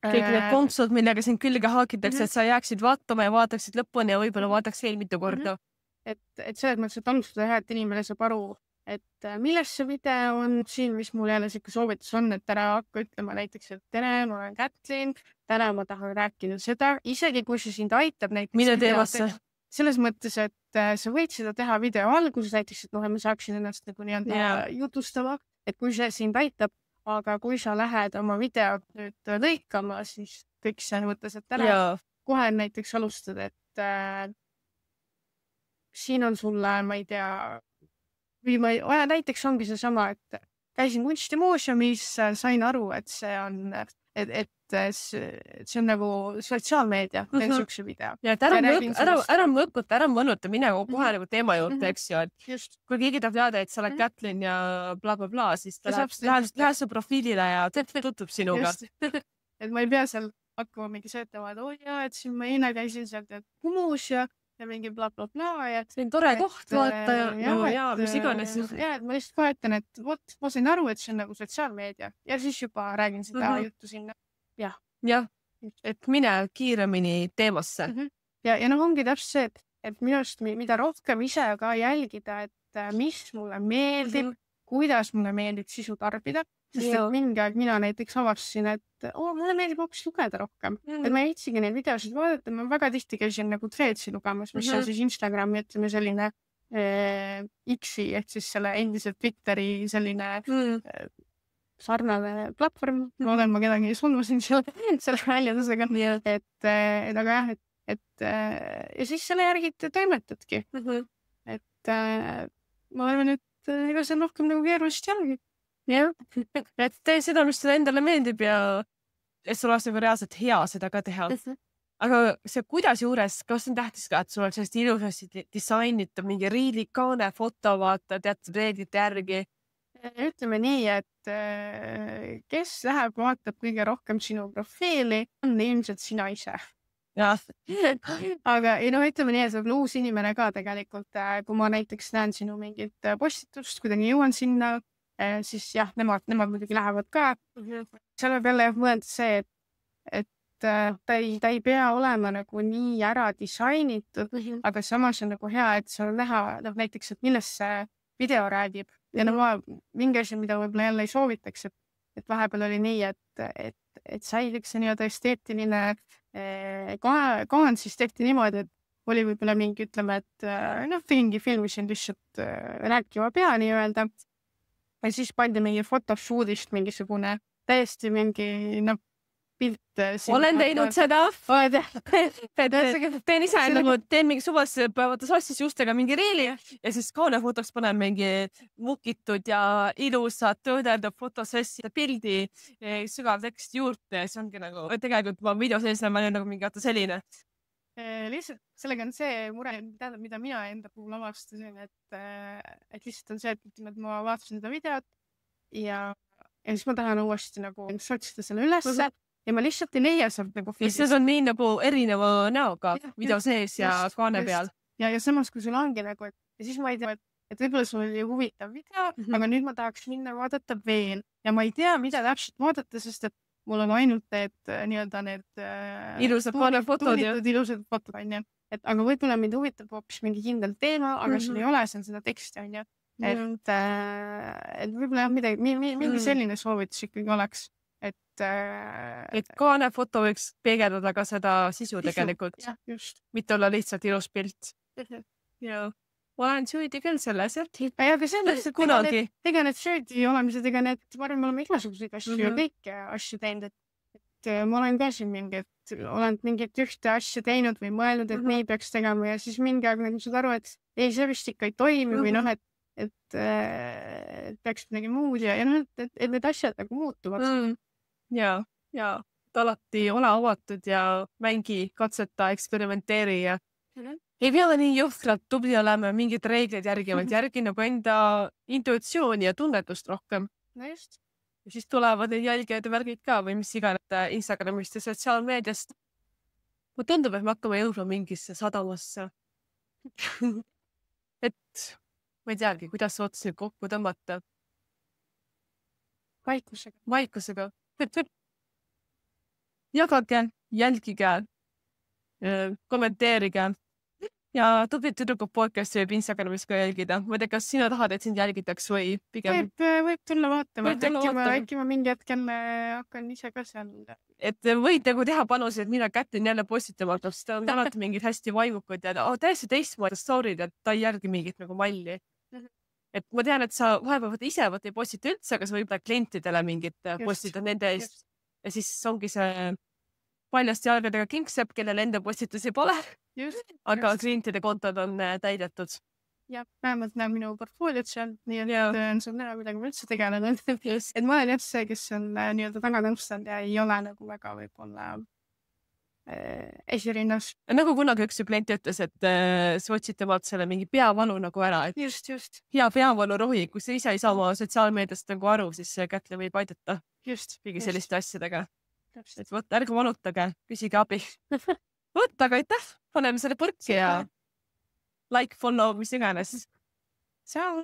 Kõik need kontsud, millega sind külge haakitakse, et sa jääksid vaatama ja vaataksid lõpuni ja võib-olla vaataks veel mitu korda. Et selles mõttes, et alustada hea, et inimene saab aru, et millest see video on siin, mis mul jälle siuke soovitus on, et ära hakka ütlema näiteks, et tere, ma olen Kätlin, täna ma tahan rääkida seda, isegi kui see sind aitab näiteks. Mine teemasse. Selles mõttes, et sa võid seda teha video alguses näiteks, et noh, ma saaksin ennast nagu nii-öelda jutustama, et kui see sind aitab, aga kui sa lähed oma videot nüüd lõikama, siis kõik see võtta sealt ära. Kohe näiteks alustad, et siin on sulle, ma ei tea, või näiteks ongi see sama, et käisin kunstimuuseumis, sain aru, et see on, et see on nagu sotsiaalmeedia, teen siukse video. Ja et ära mõõputa, ära mõnuta, mine kohe nagu teema juurde, eks ju, et kui keegi tahab teada, et sa oled Kätlin ja bla, bla, bla, siis ta läheb su profiilile ja tutub sinuga. Et ma ei pea seal hakkama mingi söötama, et et siin ma eile käisin sealt Kumus ja mingi bla, bla, bla ja see on tore koht, vaata ja mis iganes. Ja, et ma lihtsalt vahetan, et vot, ma sain aru, et see on nagu sotsiaalmeedia ja siis juba räägin seda juttu sinna. Jah, et mine kiiremini teemasse. Ja noh, ongi täpselt see, et minust, mida rohkem ise ka jälgida, et mis mulle meeldib, kuidas mulle meeldib sisu tarbida, sest et mingi aeg mina näiteks avastasin, et mulle meeldib hoopis lugeda rohkem. Et ma ei viitsigi neid videosid vaadata, ma väga tihti käisin nagu Threadsi lugemas, mis on siis Instagrami, ütleme selline X-i, ehk siis selle endiselt Twitteri selline sarnane platvorm. Loodan, ma kedagi ei solvasin selle väljadusega. Et aga jah, et ja siis selle järgi toimetadki. Et ma arvan, et ega see on rohkem nagu keerulist jällegi. Jah, et tee seda, mis sulle endale meeldib ja et sul oleks nagu reaalselt hea seda ka teha. Aga see kuidas juures, kas on tähtis ka, et sul on sellist ilusasti disainitud mingi riilikaane foto vaata teatud reeglite järgi? Ütleme nii, et kes läheb, vaatab kõige rohkem sinu profiili, on ilmselt sina ise. Aga no ütleme nii, et võib uus inimene ka tegelikult, kui ma näiteks näen sinu mingit postitust, kuidagi jõuan sinna, siis jah, nemad muidugi lähevad ka. Seal võib jälle mõelda see, et ta ei pea olema nagu nii ära disainitud, aga samas on nagu hea, et seal näha näiteks, et millest see video räägib. Ja mingi asi, mida võib-olla jälle ei soovitaks, et vahepeal oli nii, et säiliks see nii-öelda esteetiline kaan, siis tehti niimoodi, et oli võib-olla mingi, ütleme, et tegingi filmisin lihtsalt rääkiva pea nii-öelda. Ja siis pandi mingi photoshootist mingisugune täiesti mingi pilt. Olen teinud seda. Teen ise nagu, teen mingi suvas sassis justega mingi reeli ja siis kaanefotoks panen mingi mukitud ja ilusad töödeldab fotosessi pildi sügav tekst juurde. See ongi nagu, tegelikult ma video sees ma olen nagu mingi selline. Lihtsalt sellega on see mure, mida mina enda puhul avastasin, et lihtsalt on see, et ma vaatasin seda videot ja siis ma tahan uuesti nagu sotsida selle ülesse. Ja ma lihtsalt ei leia sealt nagu fildist. See on nii nagu erineva näoga video sees ja kaane peal. Ja samas, kui sul ongi nagu, ja siis ma ei tea, et võib-olla sul oli huvitav video, aga nüüd ma tahaks minna vaadata veel ja ma ei tea, mida täpselt vaadata, sest et mul on ainult need nii-öelda need ilusad fotod ja ilusad fotod, on ju. Et aga võib-olla mind huvitab hoopis mingi kindel teema, aga sul ei ole seal seda teksti, on ju. Et võib-olla jah, mingi selline soovitus ikkagi oleks. Et kaanefoto võiks peegeldada ka seda sisu tegelikult. Jah, just. Mitte olla lihtsalt ilus pilt. Ja ma olen süüdi küll selles, et aga selles, et kunagi tegelikult süüdi olemised, ega need varem oleme igasuguseid asju ja kõiki asju teinud, et ma olen ka siin olen mingit ühte asja teinud või mõelnud, et nii peaks tegema ja siis mingi aeg nagu saad aru, et ei, see vist ikka ei toimi või noh, et peaks midagi muud ja noh, et need asjad nagu muutuvad. Ja alati ole avatud ja mängi, katseta, eksperimenteeri ja ei pea nii jõhkralt tubli olema, mingid reeglid järgivad, järgi nagu enda intuitsiooni ja tunnetust rohkem. No just. Ja siis tulevad need jälgijad ja värgid ka või mis iganes Instagramist ja sotsiaalmeediast. Ma tundub, et me hakkame jõudma mingisse sadamasse. Et ma ei teagi, kuidas sa otsi kokku tõmmata. Vaikusega. Jagage, jälgige, kommenteerige ja tublit tüdrukud podcasti võib Instagramis ka jälgida. Ma ei tea, kas sina tahad, et sind jälgitaks või pigem? Võib tulla vaatama. Äkki ma mingi hetkel hakkan ise ka seal. Et võid nagu teha panusi, et mina kätten jälle postitama, sest on alati mingid hästi vaimukad ja täiesti teistmoodi story'd, et ta ei järgi mingit nagu malli. Et ma tean, et sa vahepeal ise ei postita üldse, aga sa võib-olla klientidele mingit postida nende eest. Ja siis ongi see paljast jalgadega kingsepp, kellel enda postitusi pole. Aga klientide kontod on täidetud. Ja vähemalt näeb minu portfooliot seal, nii et see on näha, millega ma üldse tegelenud. Et ma olen jah see, kes on nii-öelda taganõustanud ja ei ole nagu väga võib-olla esirinnas. Nagu kunagi üks klient ütles, et sa otsid temalt selle mingi peavalu nagu ära. Et just. Hea peavalu rohi, kui sa ise ei saa oma sotsiaalmeediast nagu aru, siis Kätle võib aidata. Mingi selliste asjadega. Et võtta, ärge valutage, küsige abi. Võtta, aga aitäh, paneme selle põrki ja like, follow, mis iganes. Ciao!